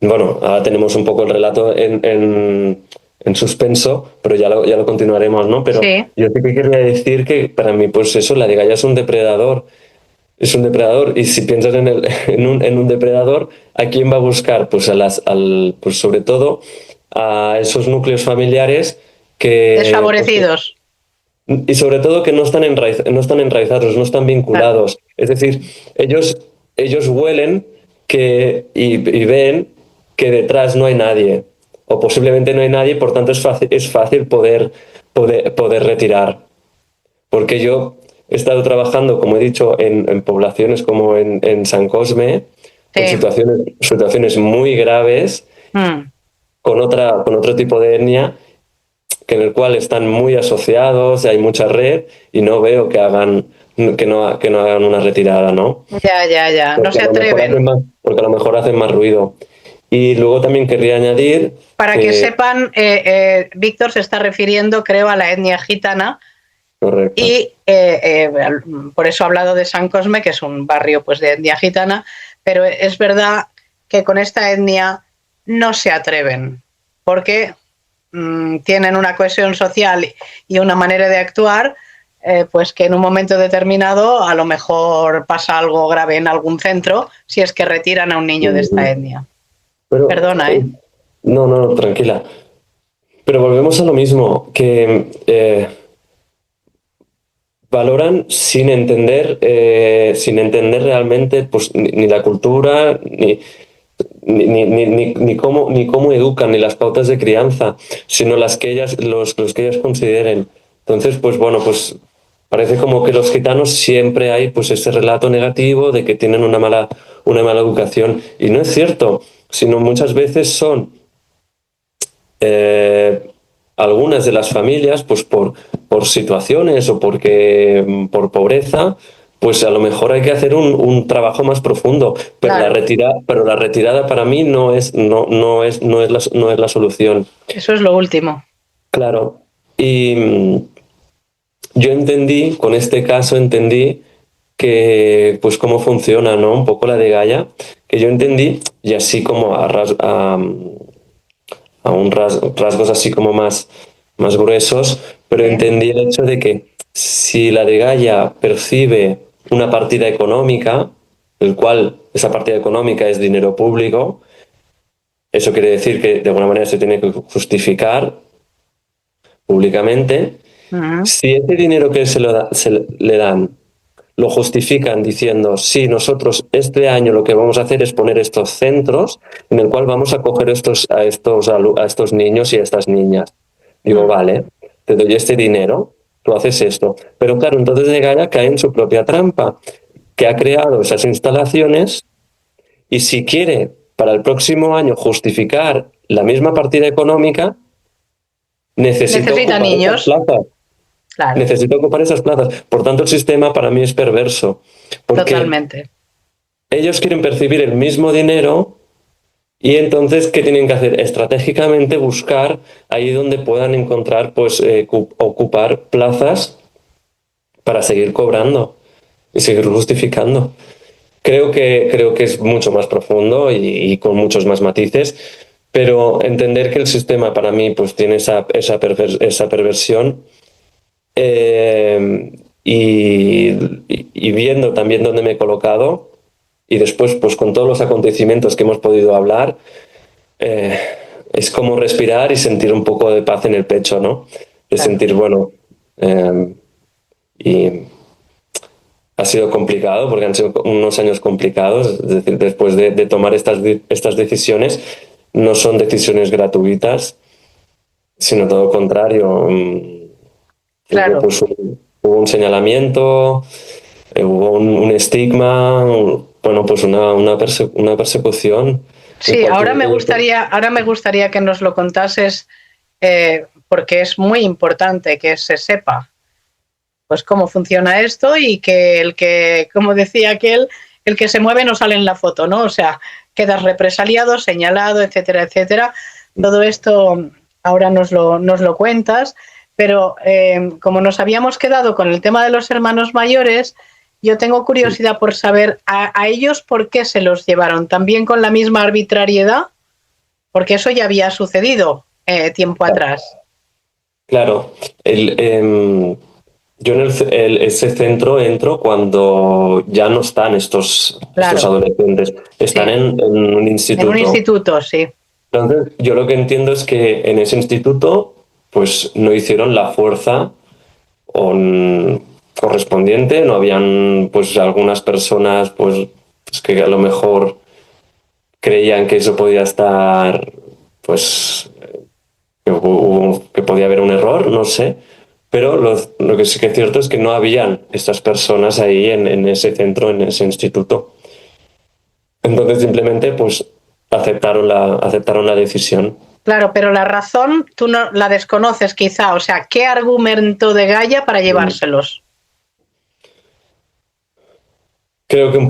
bueno, ahora tenemos un poco el relato en suspenso, pero ya lo continuaremos, ¿no? Pero Sí, yo sí que quería decir que para mí, pues eso, la de Gaia es un depredador. Es un depredador. Y si piensas en un depredador, ¿a quién va a buscar? Pues pues sobre todo a esos núcleos familiares que, pues, desfavorecidos. y sobre todo que no están enraizados, no están Claro. vinculados. Es decir, ellos huelen y ven que detrás no hay nadie, o posiblemente no hay nadie, por tanto es fácil poder retirar. Porque yo he estado trabajando, como he dicho, en poblaciones como en San Cosme, con Sí. situaciones muy graves, Mm. con otro tipo de etnia, en el cual están muy asociados, hay mucha red, y no veo que no hagan una retirada, ¿no? Ya, no se atreven. Porque a lo mejor hacen más ruido. Y luego también querría añadir Para que que... sepan, Víctor se está refiriendo, creo, a la etnia gitana Correcto. y por eso ha hablado de San Cosme, que es un barrio pues, de etnia gitana, pero es verdad que con esta etnia no se atreven, porque tienen una cohesión social y una manera de actuar, pues que en un momento determinado a lo mejor pasa algo grave en algún centro si es que retiran a un niño de esta etnia. Pero, Perdona, ¿eh? no, tranquila. Pero volvemos a lo mismo, que valoran sin entender realmente pues, ni la cultura, ni cómo educan, ni las pautas de crianza, sino los que ellas consideren. Entonces, pues bueno, pues parece como que los gitanos siempre hay pues ese relato negativo de que tienen una mala educación. Y no es cierto, sino muchas veces son eh, algunas de las familias, pues por situaciones o por pobreza, pues a lo mejor hay que hacer un trabajo más profundo. Pero Claro, la retirada para mí no es la solución. eso es lo último. Claro. Y yo entendí, con este caso entendí que, pues cómo funciona, ¿no? Un poco la de Gaia, que yo entendí, y así como rasgos así como más gruesos, pero Sí. entendí el hecho de que si la de Gaia percibe una partida económica, el cual esa partida económica es dinero público, eso quiere decir que de alguna manera se tiene que justificar públicamente. Uh-huh. Si ese dinero que se le dan lo justifican diciendo, sí, nosotros este año lo que vamos a hacer es poner estos centros en el cual vamos a coger a estos niños y a estas niñas. Digo, Uh-huh. vale, te doy este dinero, tú haces esto. Pero claro, entonces Degaia cae en su propia trampa, que ha creado esas instalaciones y si quiere para el próximo año justificar la misma partida económica, necesita Necesita ocupar esas niños, plazas. claro, Necesita ocupar esas plazas. Por tanto, el sistema para mí es perverso, porque totalmente. ellos quieren percibir el mismo dinero y entonces, ¿qué tienen que hacer? Estratégicamente buscar ahí donde puedan encontrar, pues, ocupar plazas para seguir cobrando y seguir justificando. Creo que es mucho más profundo y con muchos más matices, pero entender que el sistema para mí pues, tiene esa perversión y viendo también dónde me he colocado y después pues con todos los acontecimientos que hemos podido hablar, eh, es como respirar y sentir un poco de paz en el pecho, ¿no? De Claro. sentir, bueno, y ha sido complicado porque han sido unos años complicados, es decir, después de tomar estas decisiones, no son decisiones gratuitas, sino todo lo contrario. Claro. Pues, hubo un señalamiento, hubo un estigma, bueno, pues una persecución. Sí, ahora me gustaría que nos lo contases, porque es muy importante que se sepa pues cómo funciona esto y que el que, como decía aquel, el que se mueve no sale en la foto, ¿no? O sea, quedas represaliado, señalado, etcétera, etcétera. Todo esto ahora nos lo cuentas, pero como nos habíamos quedado con el tema de los hermanos mayores, yo tengo curiosidad por saber a ellos por qué se los llevaron, también con la misma arbitrariedad, porque eso ya había sucedido tiempo atrás. Claro, yo en ese centro entro cuando ya no están estos adolescentes, están en un instituto. En un instituto, sí. Entonces, yo lo que entiendo es que en ese instituto pues no hicieron la fuerza correspondiente, no habían pues algunas personas pues que a lo mejor creían que eso podía estar pues que podía haber un error, no sé, pero lo que sí que es cierto es que no habían estas personas ahí en ese centro, en ese instituto. Entonces simplemente pues aceptaron la decisión. Claro, pero la razón tú no la desconoces quizá, o sea, ¿qué argumento de Gaia para llevárselos? Creo que es un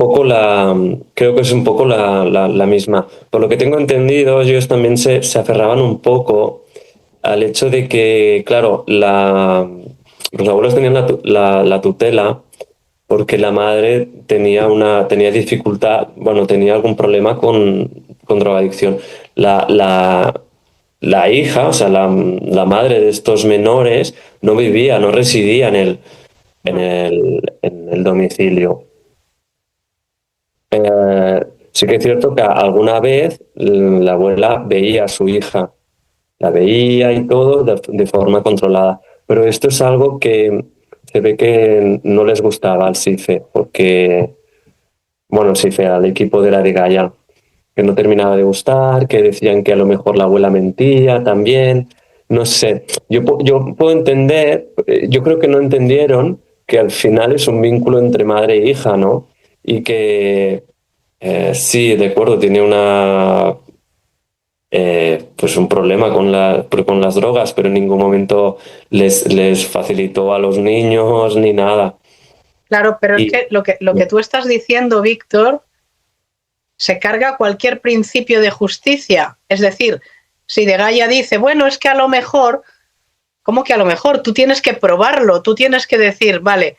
poco la misma. Por lo que tengo entendido, ellos también se aferraban un poco al hecho de que, claro, los abuelos tenían la tutela porque la madre tenía dificultad, bueno, tenía algún problema con drogadicción. La hija, o sea, la madre de estos menores, no vivía, no residía en el domicilio. Sí que es cierto que alguna vez la abuela veía a su hija, la veía y todo de forma controlada, pero esto es algo que se ve que no les gustaba al CIFE, porque, bueno, el CIFE, al equipo de la de Gaia, que no terminaba de gustar, que decían que a lo mejor la abuela mentía también, no sé, yo puedo entender, yo creo que no entendieron que al final es un vínculo entre madre e hija, ¿no? Y que sí, de acuerdo, tiene pues un problema con las drogas, pero en ningún momento les facilitó a los niños ni nada. Claro, pero es que lo que tú estás diciendo, Víctor, se carga cualquier principio de justicia. Es decir, si de Gaia dice, bueno, es que a lo mejor, ¿cómo que a lo mejor? Tú tienes que probarlo, tú tienes que decir, vale,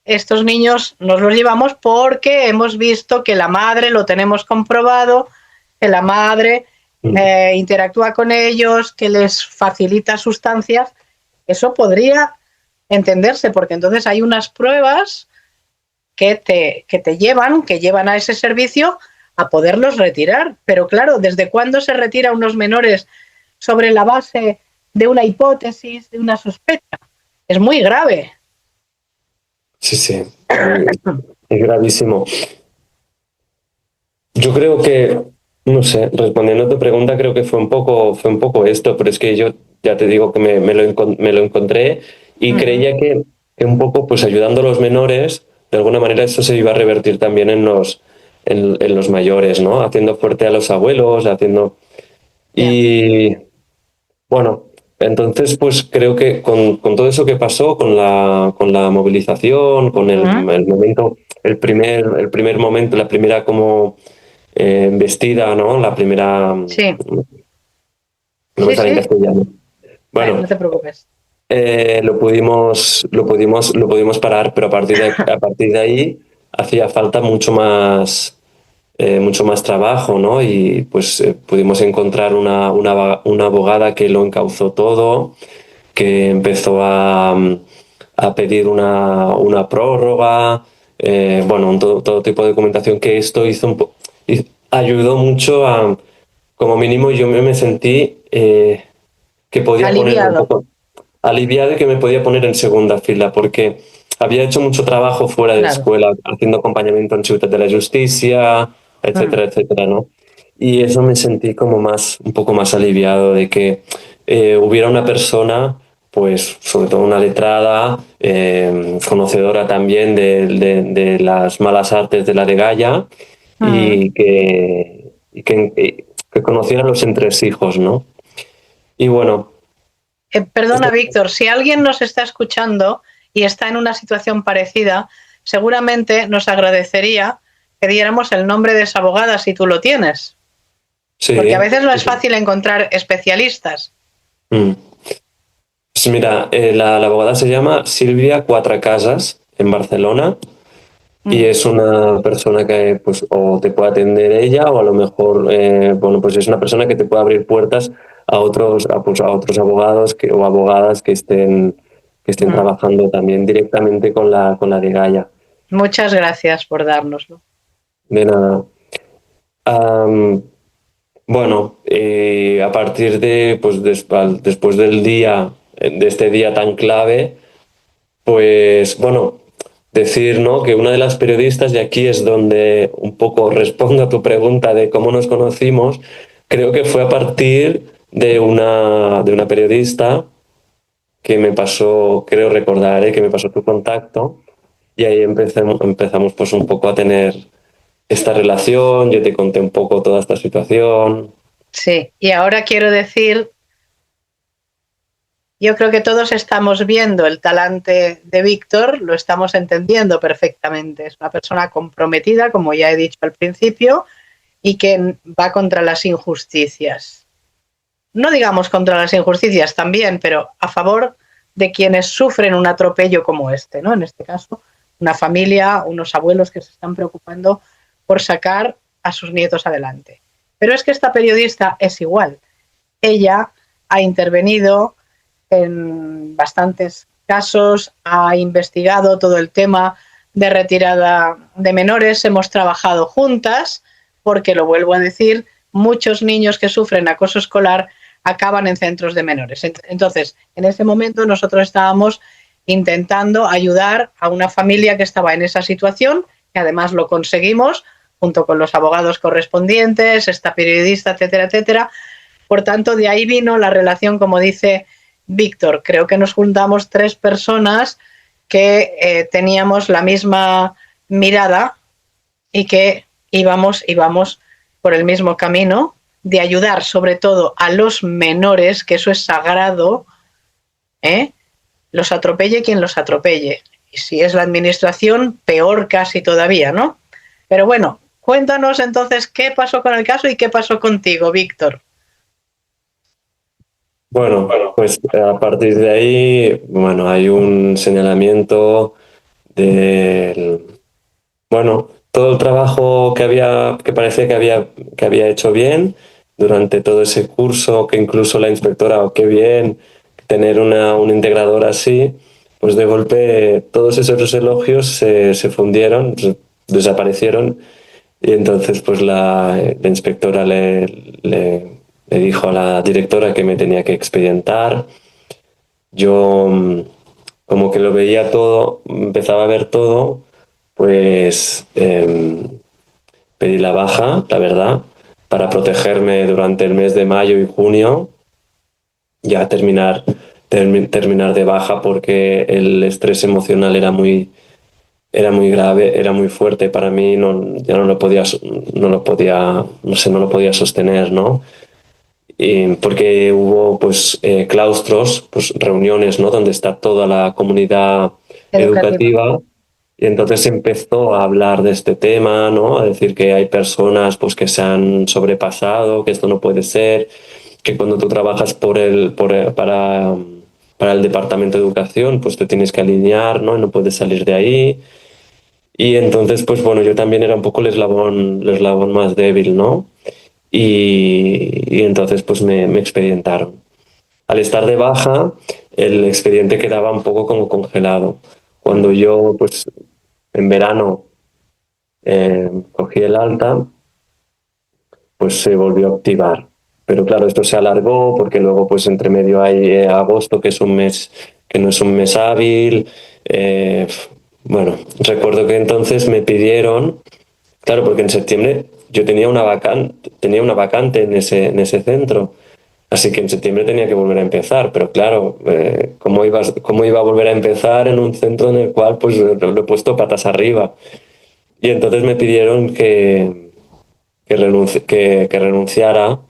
estos niños nos los llevamos porque hemos visto que la madre, lo tenemos comprobado, que la madre interactúa con ellos, que les facilita sustancias. Eso podría entenderse, porque entonces hay unas pruebas que te llevan a ese servicio a poderlos retirar. Pero claro, ¿desde cuándo se retira a unos menores sobre la base de una hipótesis, de una sospecha? Es muy grave. Sí, es gravísimo. Yo creo que, no sé, respondiendo a tu pregunta, creo que fue un poco esto, pero es que yo ya te digo que me lo encontré y Ujú. creía que un poco pues ayudando a los menores, de alguna manera eso se iba a revertir también en los mayores, ¿no? Haciendo fuerte a los abuelos, haciendo... Ya. Y bueno, entonces pues creo que con todo eso que pasó, con la movilización, con Ujú. el momento, el primer momento, la primera como embestida, ¿no? La primera... Sí, No me sí, sale en sí. castellano. Bueno, Bueno, no te preocupes. lo pudimos parar, pero a partir de ahí hacía falta mucho más trabajo, ¿no? Y pues pudimos encontrar una abogada que lo encauzó todo, que empezó a pedir una prórroga, bueno, todo tipo de documentación que esto ayudó mucho a, como mínimo yo me sentí que podía ponerme un Aliviado, poco aliviado y que me podía poner en segunda fila, porque había hecho mucho trabajo fuera de claro. escuela, haciendo acompañamiento en Ciutat de la Justicia, Mm. etcétera, etcétera, ¿no? Y eso me sentí como un poco más aliviado de que hubiera una persona, pues sobre todo una letrada, conocedora también de las malas artes de la de Gaia Mm. que conociera los entresijos, ¿no? Y bueno, Perdona, Víctor, si alguien nos está escuchando y está en una situación parecida, seguramente nos agradecería que diéramos el nombre de esa abogada si tú lo tienes, porque a sí. veces no es fácil encontrar especialistas. Mm. Pues mira, la abogada se llama Silvia Cuatracasas en Barcelona y Mm. es una persona que pues o te puede atender ella o a lo mejor bueno pues es una persona que te puede abrir puertas pues, a otros abogados o abogadas que estén Mm. trabajando también directamente con la de Gaia. Muchas gracias por dárnoslo. De nada. Am, bueno, a partir de pues después del día de este día tan clave. Pues bueno, decir, ¿no? Que una de las periodistas, y aquí es donde un poco respondo a tu pregunta de cómo nos conocimos, creo que fue a partir de una periodista que me pasó, creo recordar, que me pasó tu contacto y ahí empezamos pues un poco a tener esta relación, yo te conté un poco toda esta situación. Sí, y ahora quiero decir, yo creo que todos estamos viendo el talante de Víctor, lo estamos entendiendo perfectamente. Es una persona comprometida, como ya he dicho al principio, y que va contra las injusticias. No digamos contra las injusticias también, pero a favor de quienes sufren un atropello como este, ¿no? En este caso, una familia, unos abuelos que se están preocupando por sacar a sus nietos adelante. Pero es que esta periodista es igual. Ella ha intervenido en bastantes casos, ha investigado todo el tema de retirada de menores, hemos trabajado juntas, porque lo vuelvo a decir, muchos niños que sufren acoso escolar acaban en centros de menores. Entonces, en ese momento nosotros estábamos intentando ayudar a una familia que estaba en esa situación, que además lo conseguimos, junto con los abogados correspondientes, esta periodista, etcétera, etcétera. Por tanto, de ahí vino la relación, como dice Víctor. Creo que nos juntamos tres personas que teníamos la misma mirada y que íbamos por el mismo camino de ayudar sobre todo a los menores, que eso es sagrado, los atropelle quien los atropelle. Y si es la administración, peor casi todavía, ¿no? Pero bueno, cuéntanos entonces qué pasó con el caso y qué pasó contigo, Víctor. Bueno, pues a partir de ahí, bueno, hay un señalamiento del, bueno, todo el trabajo que parecía que había hecho bien durante todo ese curso, que incluso la inspectora, oh, qué bien tener una integradora así, pues de golpe todos esos elogios se fundieron, desaparecieron y entonces pues la inspectora le dijo a la directora que me tenía que expedientar. Yo como que lo veía todo, empezaba a ver todo, pues pedí la baja, la verdad, para protegerme durante el mes de mayo y junio, ya terminar terminar de baja porque el estrés emocional era muy grave, era muy fuerte para mí, ya no lo podía sostener, ¿no? Porque hubo pues claustros, pues reuniones, ¿no? Donde está toda la comunidad Educativa. educativa, y entonces se empezó a hablar de este tema, ¿no? A decir que hay personas pues que se han sobrepasado, que esto no puede ser, que cuando tú trabajas para el departamento de educación, pues te tienes que alinear, ¿no? Y no puedes salir de ahí. Y entonces, pues bueno, yo también era un poco el eslabón más débil, ¿no? Y entonces pues me expedientaron. Al estar de baja, el expediente quedaba un poco como congelado. Cuando yo, pues en verano, cogí el alta, pues se volvió a activar. Pero claro, esto se alargó porque luego, pues entre medio hay agosto, que es un mes que no es un mes hábil. Eh, bueno, recuerdo que entonces me pidieron, claro, porque en septiembre yo tenía una vacante en ese centro. Así que en septiembre tenía que volver a empezar, pero claro, ¿cómo iba a volver a empezar en un centro en el cual pues lo he puesto patas arriba? Y entonces me pidieron que renunciara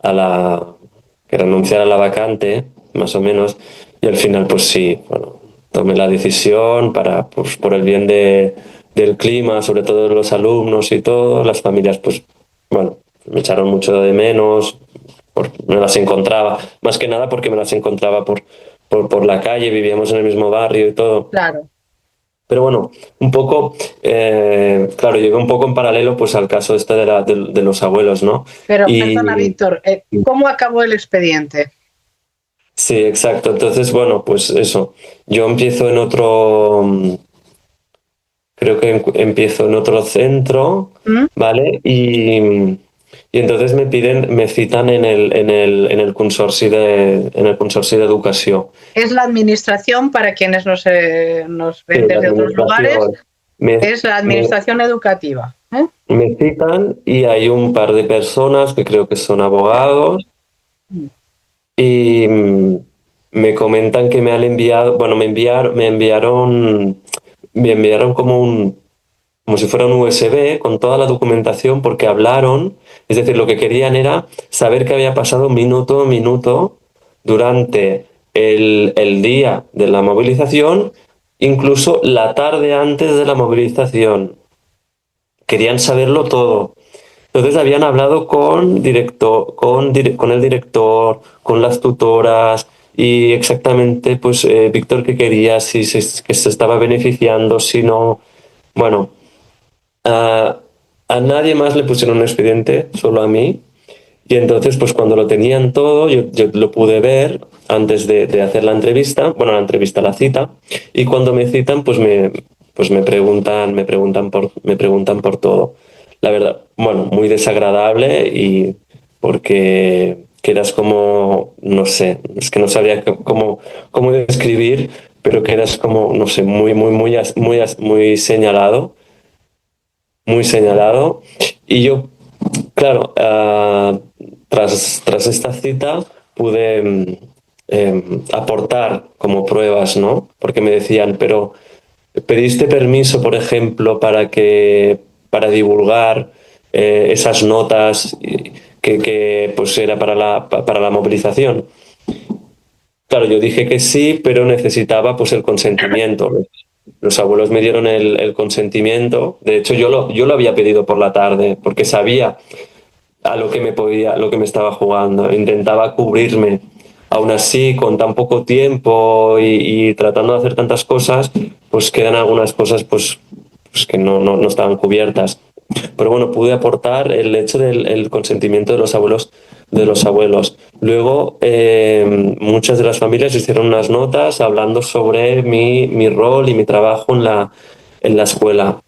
a que renunciara a la vacante, más o menos, y al final pues sí, bueno, tomé la decisión pues, por el bien del clima, sobre todo de los alumnos y todo, las familias pues, bueno, me echaron mucho de menos, me las encontraba, más que nada porque me las encontraba por la calle, vivíamos en el mismo barrio y todo. Claro. Pero bueno, un poco, claro, llegué un poco en paralelo pues al caso este de los abuelos, ¿no? Pero, perdona, Víctor, ¿cómo acabó el expediente? Sí, exacto. Entonces, bueno, pues eso. Yo empiezo creo que empiezo en otro centro, ¿Mm? ¿vale? Y entonces me citan en el consorcio de educación. Es la administración, para quienes nos Sí, ven la desde otros lugares, administración. Me, es la me, administración educativa. me citan y hay un par de personas que creo que son abogados y me comentan que me han enviado, bueno, me enviaron como si fuera un USB con toda la documentación porque hablaron, es decir, lo que querían era saber qué había pasado minuto a minuto durante el día de la movilización, incluso la tarde antes de la movilización. Querían saberlo todo. Entonces habían hablado con el director, con las tutoras y exactamente, pues, Víctor qué quería, que se estaba beneficiando, si no. Bueno, a nadie más le pusieron un expediente, solo a mí. Y entonces, pues cuando lo tenían todo, yo lo pude ver antes de hacer la entrevista, bueno, la cita, y cuando me citan, pues me preguntan por todo. La verdad, bueno, muy desagradable y porque quedas como, no sé, es que no sabría cómo describir, pero quedas como, no sé, muy señalado, muy señalado. Y yo, claro, tras esta cita pude aportar como pruebas, ¿no? Porque me decían, pero ¿pediste permiso, por ejemplo, para divulgar esas notas pues era para la movilización? Claro, yo dije que sí, pero necesitaba pues el consentimiento. Los abuelos me dieron el consentimiento. De hecho, yo lo había pedido por la tarde porque sabía a lo que me estaba jugando. Intentaba cubrirme. Aún así, con tan poco tiempo y tratando de hacer tantas cosas, pues quedan algunas cosas pues que no estaban cubiertas. Pero bueno, pude aportar el hecho del consentimiento de los abuelos. De los abuelos. Luego, muchas de las familias hicieron unas notas hablando sobre mi rol y mi trabajo en la escuela.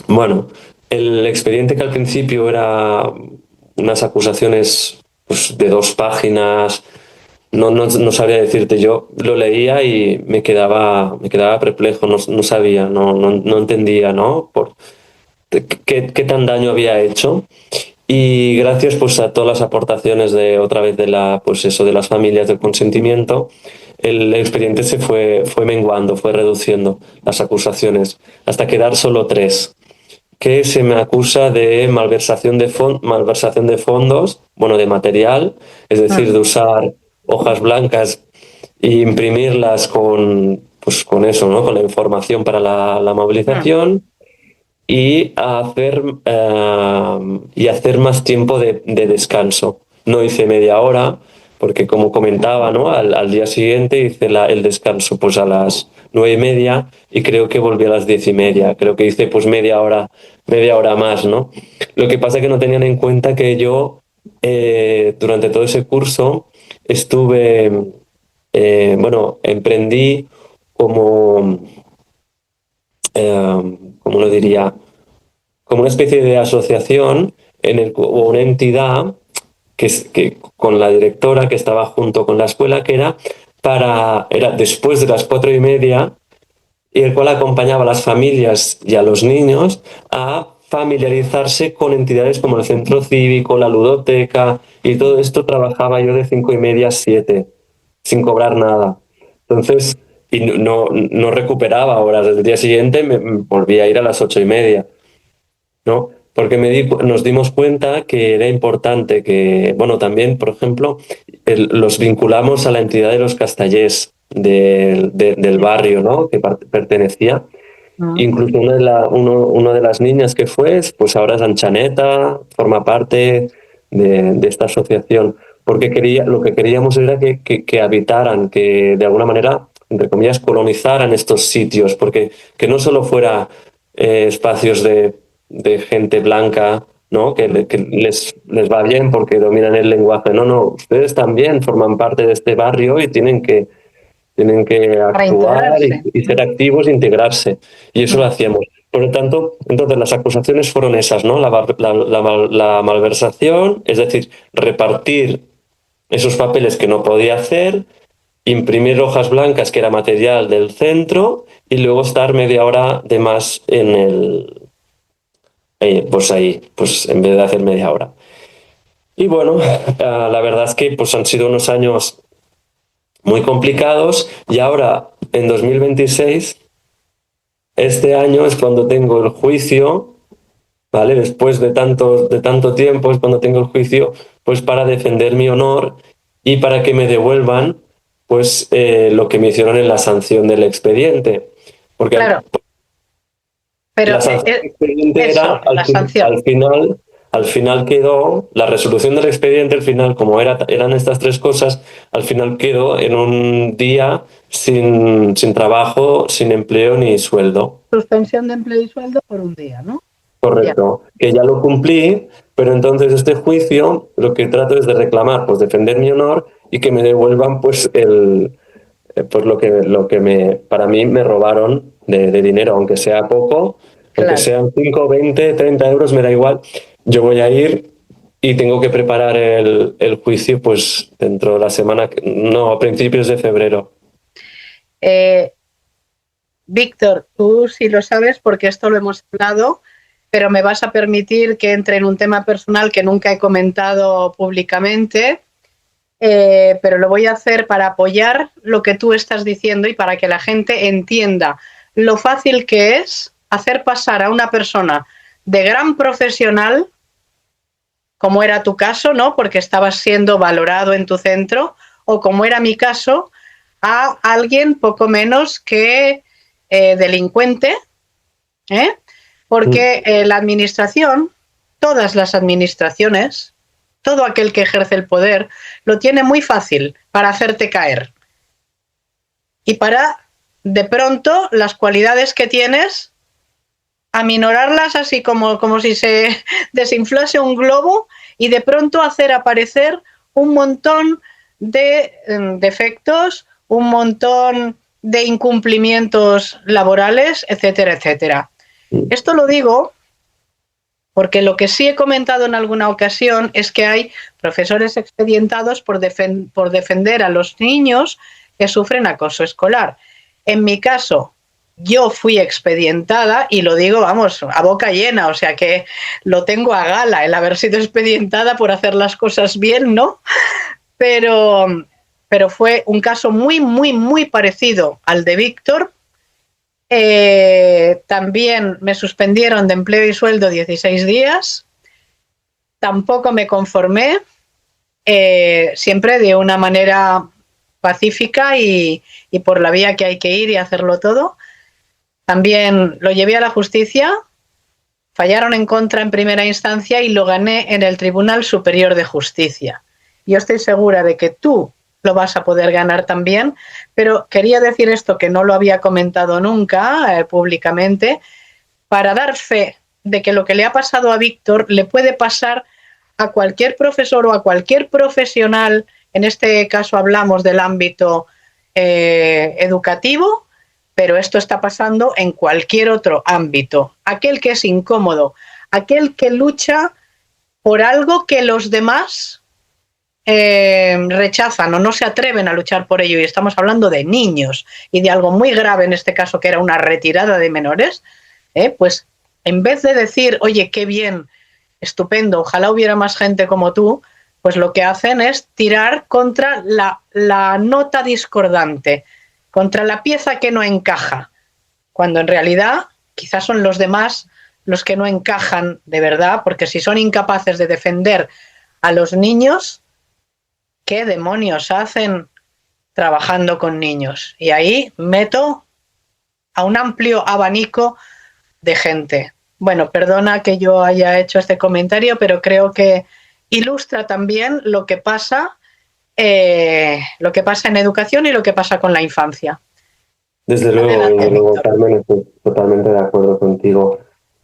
Bueno, el expediente que al principio era unas acusaciones pues, de 2 páginas, no sabría decirte. Yo lo leía y me quedaba perplejo, no sabía, no entendía, ¿no? Qué tan daño había hecho. Y gracias pues a todas las aportaciones de otra vez de de las familias del consentimiento, el expediente fue menguando, fue reduciendo las acusaciones, hasta quedar solo 3, que se me acusa de malversación de fondos, bueno, de material, es decir, de usar hojas blancas e imprimirlas con eso, ¿no? Con la información para la movilización. Y hacer más tiempo de descanso. No hice media hora, porque como comentaba, ¿no? Al día siguiente hice el descanso pues a las 9:30 y creo que volví a las 10:30. Creo que hice pues media hora más, ¿no? Lo que pasa es que no tenían en cuenta que yo durante todo ese curso estuve, emprendí como, ¿cómo lo diría? Como una especie de asociación o una entidad que con la directora que estaba junto con la escuela, que era después de las 4:30, y el cual acompañaba a las familias y a los niños a familiarizarse con entidades como el centro cívico, la ludoteca, y todo esto trabajaba yo de 5:30 a 7, sin cobrar nada. Entonces, y no recuperaba horas. El día siguiente me volví a ir a las 8:30. ¿No? Porque nos dimos cuenta que era importante que, bueno, también, por ejemplo, los vinculamos a la entidad de los Castellers del barrio, ¿no? Que pertenecía. Incluso una de las niñas que fue, pues ahora es Anchaneta, forma parte de esta asociación, porque lo que queríamos era que habitaran, que de alguna manera, entre comillas, colonizaran estos sitios, porque que no solo fuera espacios de gente blanca, ¿no? Que les va bien porque dominan el lenguaje. No, ustedes también forman parte de este barrio y tienen que actuar y ser activos e integrarse. Y eso lo hacíamos. Por lo tanto, entonces las acusaciones fueron esas, ¿no? La malversación, es decir, repartir esos papeles que no podía hacer, imprimir hojas blancas, que era material del centro, y luego estar media hora de más pues ahí, pues en vez de hacer media hora. Y bueno, la verdad es que pues han sido unos años muy complicados, y ahora en 2026, este año es cuando tengo el juicio, ¿vale? Después de tanto tiempo es cuando tengo el juicio, pues para defender mi honor y para que me devuelvan pues lo que me hicieron en la sanción del expediente. Porque claro, pero la sanción del expediente eso, era la sanción. al final quedó, la resolución del expediente, al final, como eran estas 3 cosas, al final quedó en un día sin trabajo, sin empleo ni sueldo. Suspensión de empleo y sueldo por un día, ¿no? Correcto, que ya lo cumplí, pero entonces este juicio lo que trato es de reclamar, pues defender mi honor y que me devuelvan pues pues lo que para mí me robaron de dinero, aunque sea poco, aunque Claro. sean 5, 20, 30 euros, me da igual. Yo voy a ir y tengo que preparar el juicio pues dentro de la semana, no, a principios de febrero. Víctor, tú sí lo sabes porque esto lo hemos hablado, pero me vas a permitir que entre en un tema personal que nunca he comentado públicamente, pero lo voy a hacer para apoyar lo que tú estás diciendo y para que la gente entienda lo fácil que es hacer pasar a una persona de gran profesional, como era tu caso, ¿no? Porque estabas siendo valorado en tu centro, o como era mi caso, a alguien poco menos que delincuente, porque la administración, todas las administraciones, todo aquel que ejerce el poder, lo tiene muy fácil para hacerte caer. Y para, de pronto, las cualidades que tienes, aminorarlas así como si se desinflase un globo y de pronto hacer aparecer un montón de defectos, un montón de incumplimientos laborales, etcétera, etcétera. Esto lo digo porque lo que sí he comentado en alguna ocasión es que hay profesores expedientados por defender a los niños que sufren acoso escolar. En mi caso, yo fui expedientada, y lo digo, vamos, a boca llena, o sea que lo tengo a gala el haber sido expedientada por hacer las cosas bien, ¿no? Pero fue un caso muy, muy, muy parecido al de Víctor. También me suspendieron de empleo y sueldo 16 días. Tampoco me conformé, siempre de una manera pacífica y por la vía que hay que ir y hacerlo todo. También lo llevé a la justicia, fallaron en contra en primera instancia y lo gané en el Tribunal Superior de Justicia. Yo estoy segura de que tú lo vas a poder ganar también, pero quería decir esto que no lo había comentado nunca públicamente, para dar fe de que lo que le ha pasado a Víctor le puede pasar a cualquier profesor o a cualquier profesional. En este caso hablamos del ámbito educativo, pero esto está pasando en cualquier otro ámbito. Aquel que es incómodo, aquel que lucha por algo que los demás rechazan o no se atreven a luchar por ello, y estamos hablando de niños y de algo muy grave en este caso, que era una retirada de menores, pues en vez de decir, oye, qué bien, estupendo, ojalá hubiera más gente como tú, pues lo que hacen es tirar contra la nota discordante, contra la pieza que no encaja, cuando en realidad quizás son los demás los que no encajan de verdad, porque si son incapaces de defender a los niños, ¿qué demonios hacen trabajando con niños? Y ahí meto a un amplio abanico de gente. Bueno, perdona que yo haya hecho este comentario, pero creo que ilustra también lo que pasa en educación y lo que pasa con la infancia. Desde luego, Carmen, estoy totalmente de acuerdo contigo.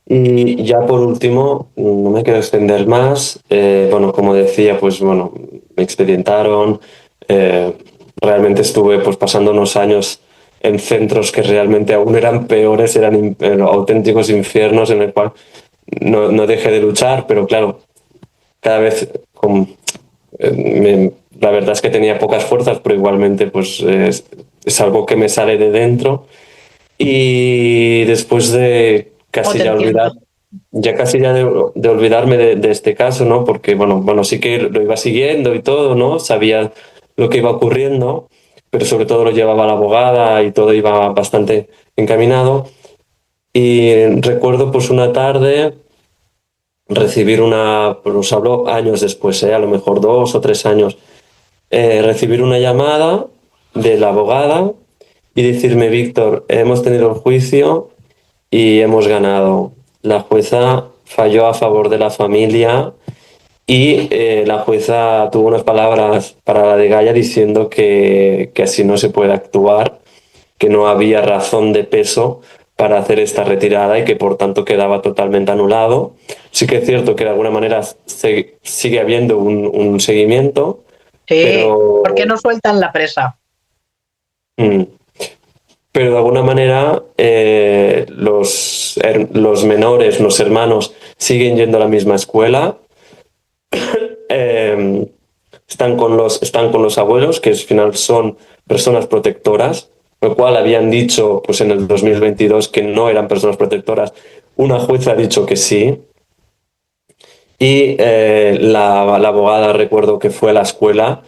Y ya por último, no me quiero extender más. Bueno, como decía, pues bueno, me expedientaron. Realmente estuve pues pasando unos años en centros que realmente aún eran peores, eran auténticos infiernos en el cual no dejé de luchar, pero claro, cada vez la verdad es que tenía pocas fuerzas, pero igualmente pues es algo que me sale de dentro. Y después de casi ya de olvidarme de este caso, ¿no? Porque bueno, sí que lo iba siguiendo y todo, ¿no? Sabía lo que iba ocurriendo, pero sobre todo lo llevaba la abogada y todo iba bastante encaminado. Y recuerdo pues una tarde recibir pues hablo años después, a lo mejor 2 o 3 años, recibir una llamada de la abogada y decirme, Víctor, hemos tenido el juicio y hemos ganado. La jueza falló a favor de la familia y la jueza tuvo unas palabras para la degalla diciendo que así no se puede actuar, que no había razón de peso para hacer esta retirada y que por tanto quedaba totalmente anulado. Sí que es cierto que de alguna manera sigue habiendo un seguimiento. Sí, pero ¿por qué no sueltan la presa? Pero de alguna manera los menores, los hermanos, siguen yendo a la misma escuela. Están con los abuelos, que al final son personas protectoras, lo cual habían dicho pues, en el 2022 que no eran personas protectoras. Una jueza ha dicho que sí. Y la abogada, recuerdo que fue a la escuela,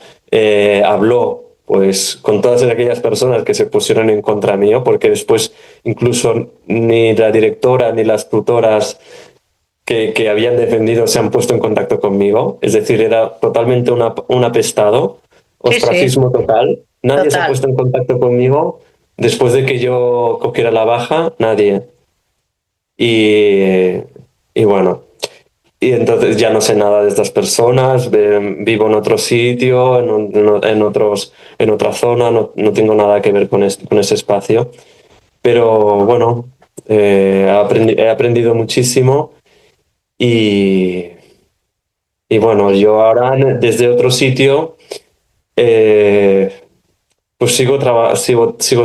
habló pues con todas aquellas personas que se pusieron en contra mío, porque después incluso ni la directora ni las tutoras que habían defendido se han puesto en contacto conmigo. Es decir, era totalmente un apestado, ostracismo total. Nadie se ha puesto en contacto conmigo después de que yo cogiera la baja, nadie. Y bueno, y entonces ya no sé nada de estas personas, vivo en otro sitio, en otra zona, no tengo nada que ver con ese espacio. Pero bueno, he aprendido muchísimo y bueno, yo ahora desde otro sitio pues sigo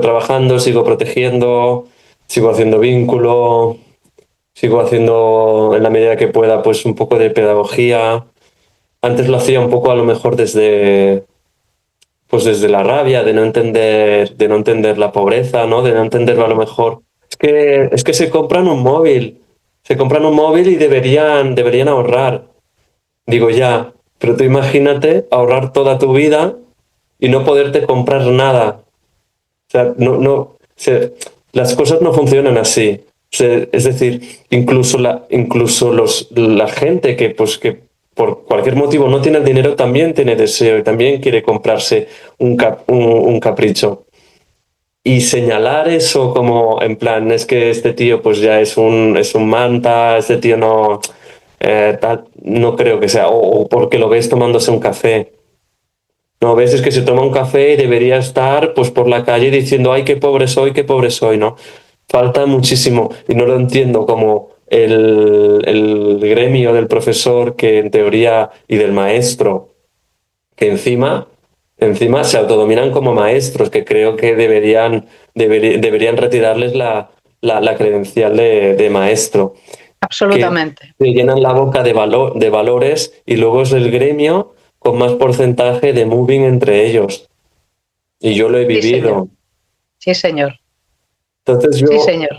trabajando, sigo protegiendo, sigo haciendo vínculo. Sigo haciendo en la medida que pueda pues un poco de pedagogía. Antes lo hacía un poco a lo mejor desde la rabia de no entender la pobreza, ¿no? De no entenderlo a lo mejor Es que se compran un móvil. Se compran un móvil y deberían ahorrar. Digo, ya, pero tú imagínate ahorrar toda tu vida y no poderte comprar nada. O sea, las cosas no funcionan así. Es decir, incluso la gente que por cualquier motivo no tiene dinero también tiene deseo y también quiere comprarse un capricho. Y señalar eso como en plan, es que este tío pues ya es un manta, este tío no, tal, no creo que sea, o porque lo ves tomándose un café. No, ves es que se toma un café y debería estar pues por la calle diciendo, ay, qué pobre soy, ¿no? Falta muchísimo y no lo entiendo como el gremio del profesor que en teoría y del maestro que encima se autodominan como maestros, que creo que deberían retirarles la credencial de maestro, que Absolutamente. se llenan la boca de valores y luego es el gremio con más porcentaje de moving entre ellos. Y yo lo he Sí, señor. vivido. Sí, señor. Entonces Sí, yo, señor.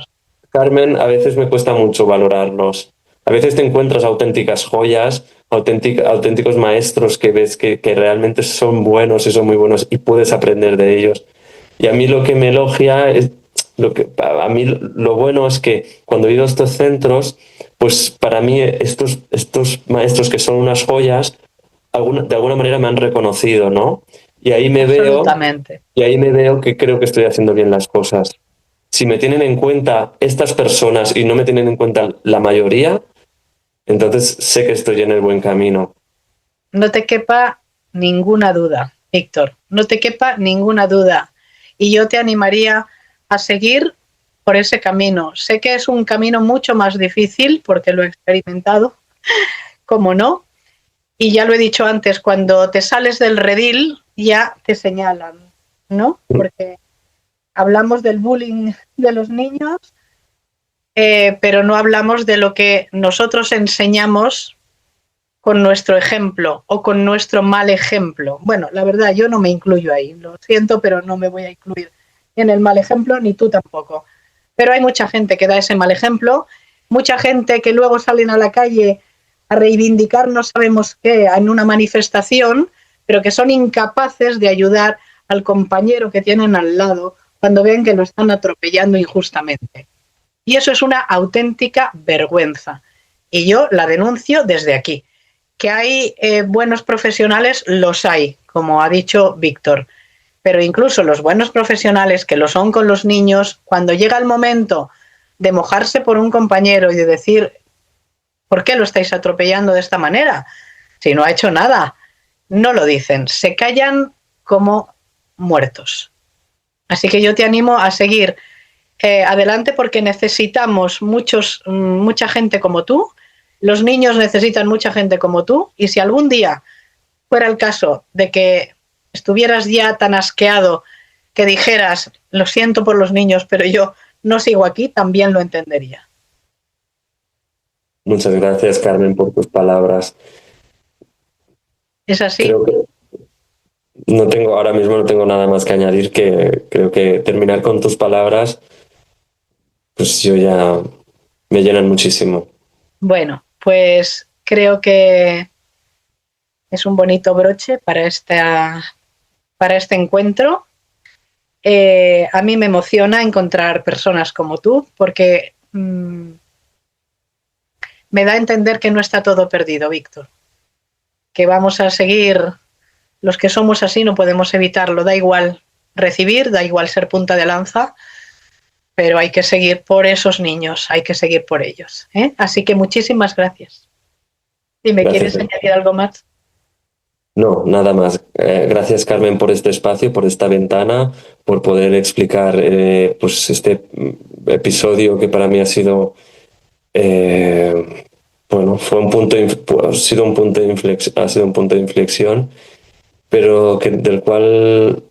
Carmen, a veces me cuesta mucho valorarlos. A veces te encuentras auténticas joyas, auténticos maestros que ves que realmente son buenos y son muy buenos y puedes aprender de ellos. Y a mí lo que me elogia es, a mí lo bueno es que cuando he ido a estos centros, pues para mí estos maestros que son unas joyas, de alguna manera me han reconocido, ¿no? Y ahí me veo, Absolutamente. y ahí me veo que creo que estoy haciendo bien las cosas. Si me tienen en cuenta estas personas y no me tienen en cuenta la mayoría, entonces sé que estoy en el buen camino. No te quepa ninguna duda, Víctor. No te quepa ninguna duda. Y yo te animaría a seguir por ese camino. Sé que es un camino mucho más difícil porque lo he experimentado, como no. Y ya lo he dicho antes, cuando te sales del redil ya te señalan, ¿no? Porque hablamos del bullying de los niños, pero no hablamos de lo que nosotros enseñamos con nuestro ejemplo o con nuestro mal ejemplo. Bueno, la verdad, yo no me incluyo ahí, lo siento, pero no me voy a incluir en el mal ejemplo, ni tú tampoco. Pero hay mucha gente que da ese mal ejemplo, mucha gente que luego salen a la calle a reivindicar no sabemos qué en una manifestación, pero que son incapaces de ayudar al compañero que tienen al lado cuando ven que lo están atropellando injustamente. Y eso es una auténtica vergüenza. Y yo la denuncio desde aquí. Que hay buenos profesionales, los hay, como ha dicho Víctor. Pero incluso los buenos profesionales que lo son con los niños, cuando llega el momento de mojarse por un compañero y de decir, ¿por qué lo estáis atropellando de esta manera? Si no ha hecho nada, no lo dicen, se callan como muertos. Así que yo te animo a seguir adelante porque necesitamos mucha gente como tú, los niños necesitan mucha gente como tú y si algún día fuera el caso de que estuvieras ya tan asqueado que dijeras, lo siento por los niños, pero yo no sigo aquí, también lo entendería. Muchas gracias, Carmen, por tus palabras. ¿Es así? Creo que ahora mismo no tengo nada más que añadir, que creo que terminar con tus palabras, pues yo ya me llenan muchísimo. Bueno, pues creo que es un bonito broche para este encuentro. A mí me emociona encontrar personas como tú porque me da a entender que no está todo perdido, Víctor. Que vamos a seguir, los que somos así no podemos evitarlo, da igual recibir, da igual ser punta de lanza, pero hay que seguir por esos niños, hay que seguir por ellos. Así que muchísimas gracias. Si me quieres añadir algo más. No, nada más. Gracias, Carmen, por este espacio, por esta ventana, por poder explicar pues este episodio que para mí ha sido bueno, ha sido un punto de inflexión, pero del cual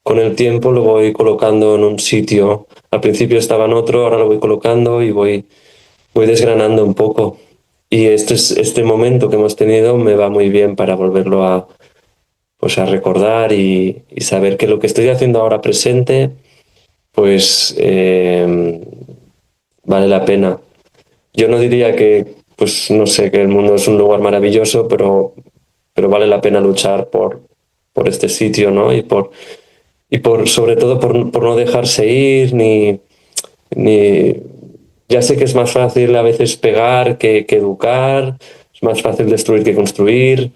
con el tiempo lo voy colocando en un sitio. Al principio estaba en otro, ahora lo voy colocando y voy desgranando un poco. Y este momento que hemos tenido me va muy bien para volverlo pues a recordar y saber que lo que estoy haciendo ahora presente pues vale la pena. Yo no diría que, pues no sé, que el mundo es un lugar maravilloso, pero vale la pena luchar por este sitio, ¿no? Y sobre todo por no dejarse ir, ni... Ya sé que es más fácil a veces pegar que educar, es más fácil destruir que construir,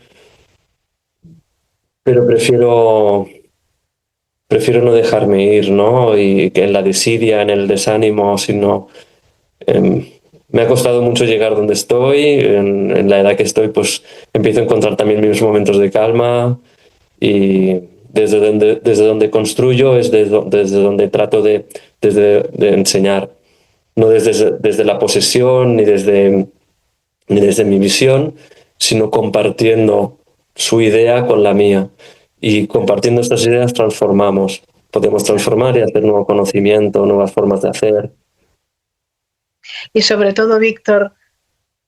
pero prefiero no dejarme ir, ¿no? Y que en la desidia, en el desánimo, sino... me ha costado mucho llegar donde estoy, en la edad que estoy, pues empiezo a encontrar también mis momentos de calma y desde donde construyo es desde donde trato de enseñar, no desde la posesión ni desde mi visión, sino compartiendo su idea con la mía. Y compartiendo estas ideas transformamos. Podemos transformar y hacer nuevo conocimiento, nuevas formas de hacer. Y sobre todo, Víctor,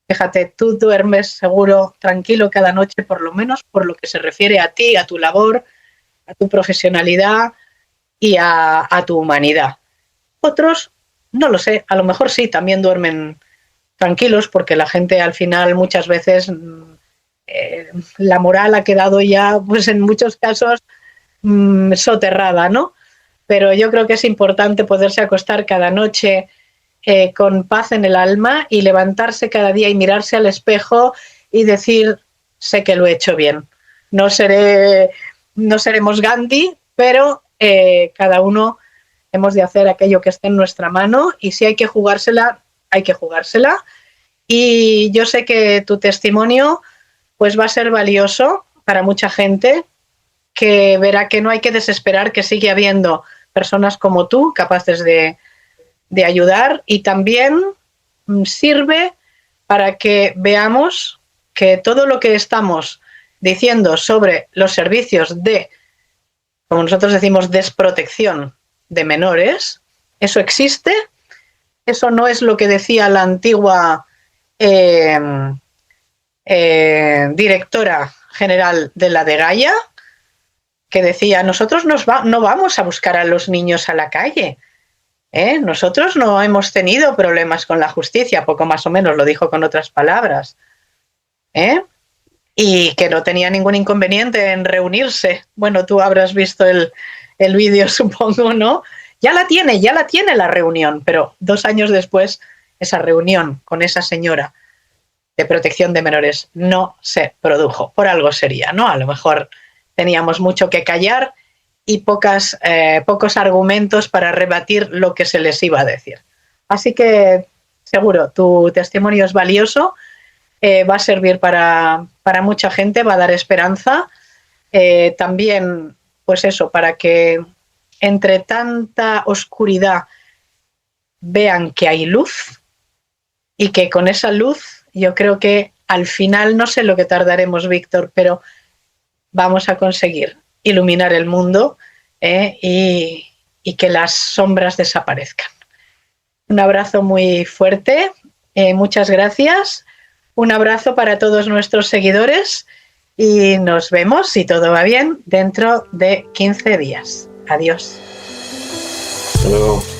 fíjate, tú duermes seguro, tranquilo cada noche, por lo menos por lo que se refiere a ti, a tu labor, a tu profesionalidad y a tu humanidad. Otros, no lo sé, a lo mejor sí, también duermen tranquilos, porque la gente al final muchas veces la moral ha quedado ya, pues en muchos casos, soterrada, ¿no? Pero yo creo que es importante poderse acostar cada noche con paz en el alma y levantarse cada día y mirarse al espejo y decir, sé que lo he hecho bien. No seremos Gandhi, pero cada uno hemos de hacer aquello que esté en nuestra mano y si hay que jugársela, hay que jugársela. Y yo sé que tu testimonio pues va a ser valioso para mucha gente que verá que no hay que desesperar, que sigue habiendo personas como tú capaces de ayudar y también sirve para que veamos que todo lo que estamos diciendo sobre los servicios de, como nosotros decimos, desprotección de menores, eso existe, eso no es lo que decía la antigua directora general de la Dgaia, que decía, nosotros no vamos a buscar a los niños a la calle, nosotros no hemos tenido problemas con la justicia, poco más o menos lo dijo con otras palabras, y que no tenía ningún inconveniente en reunirse. Bueno, tú habrás visto el vídeo, supongo, ¿no? Ya la tiene la reunión, pero 2 años después esa reunión con esa señora de protección de menores no se produjo. Por algo sería, ¿no? A lo mejor teníamos mucho que callar y pocos argumentos para rebatir lo que se les iba a decir. Así que seguro, tu testimonio es valioso, va a servir para mucha gente, va a dar esperanza. También, pues eso, para que entre tanta oscuridad vean que hay luz y que con esa luz yo creo que al final, no sé lo que tardaremos, Víctor, pero vamos a conseguir iluminar el mundo y que las sombras desaparezcan. Un abrazo muy fuerte, muchas gracias, un abrazo para todos nuestros seguidores y nos vemos, si todo va bien, dentro de 15 días. Adiós. Hasta luego.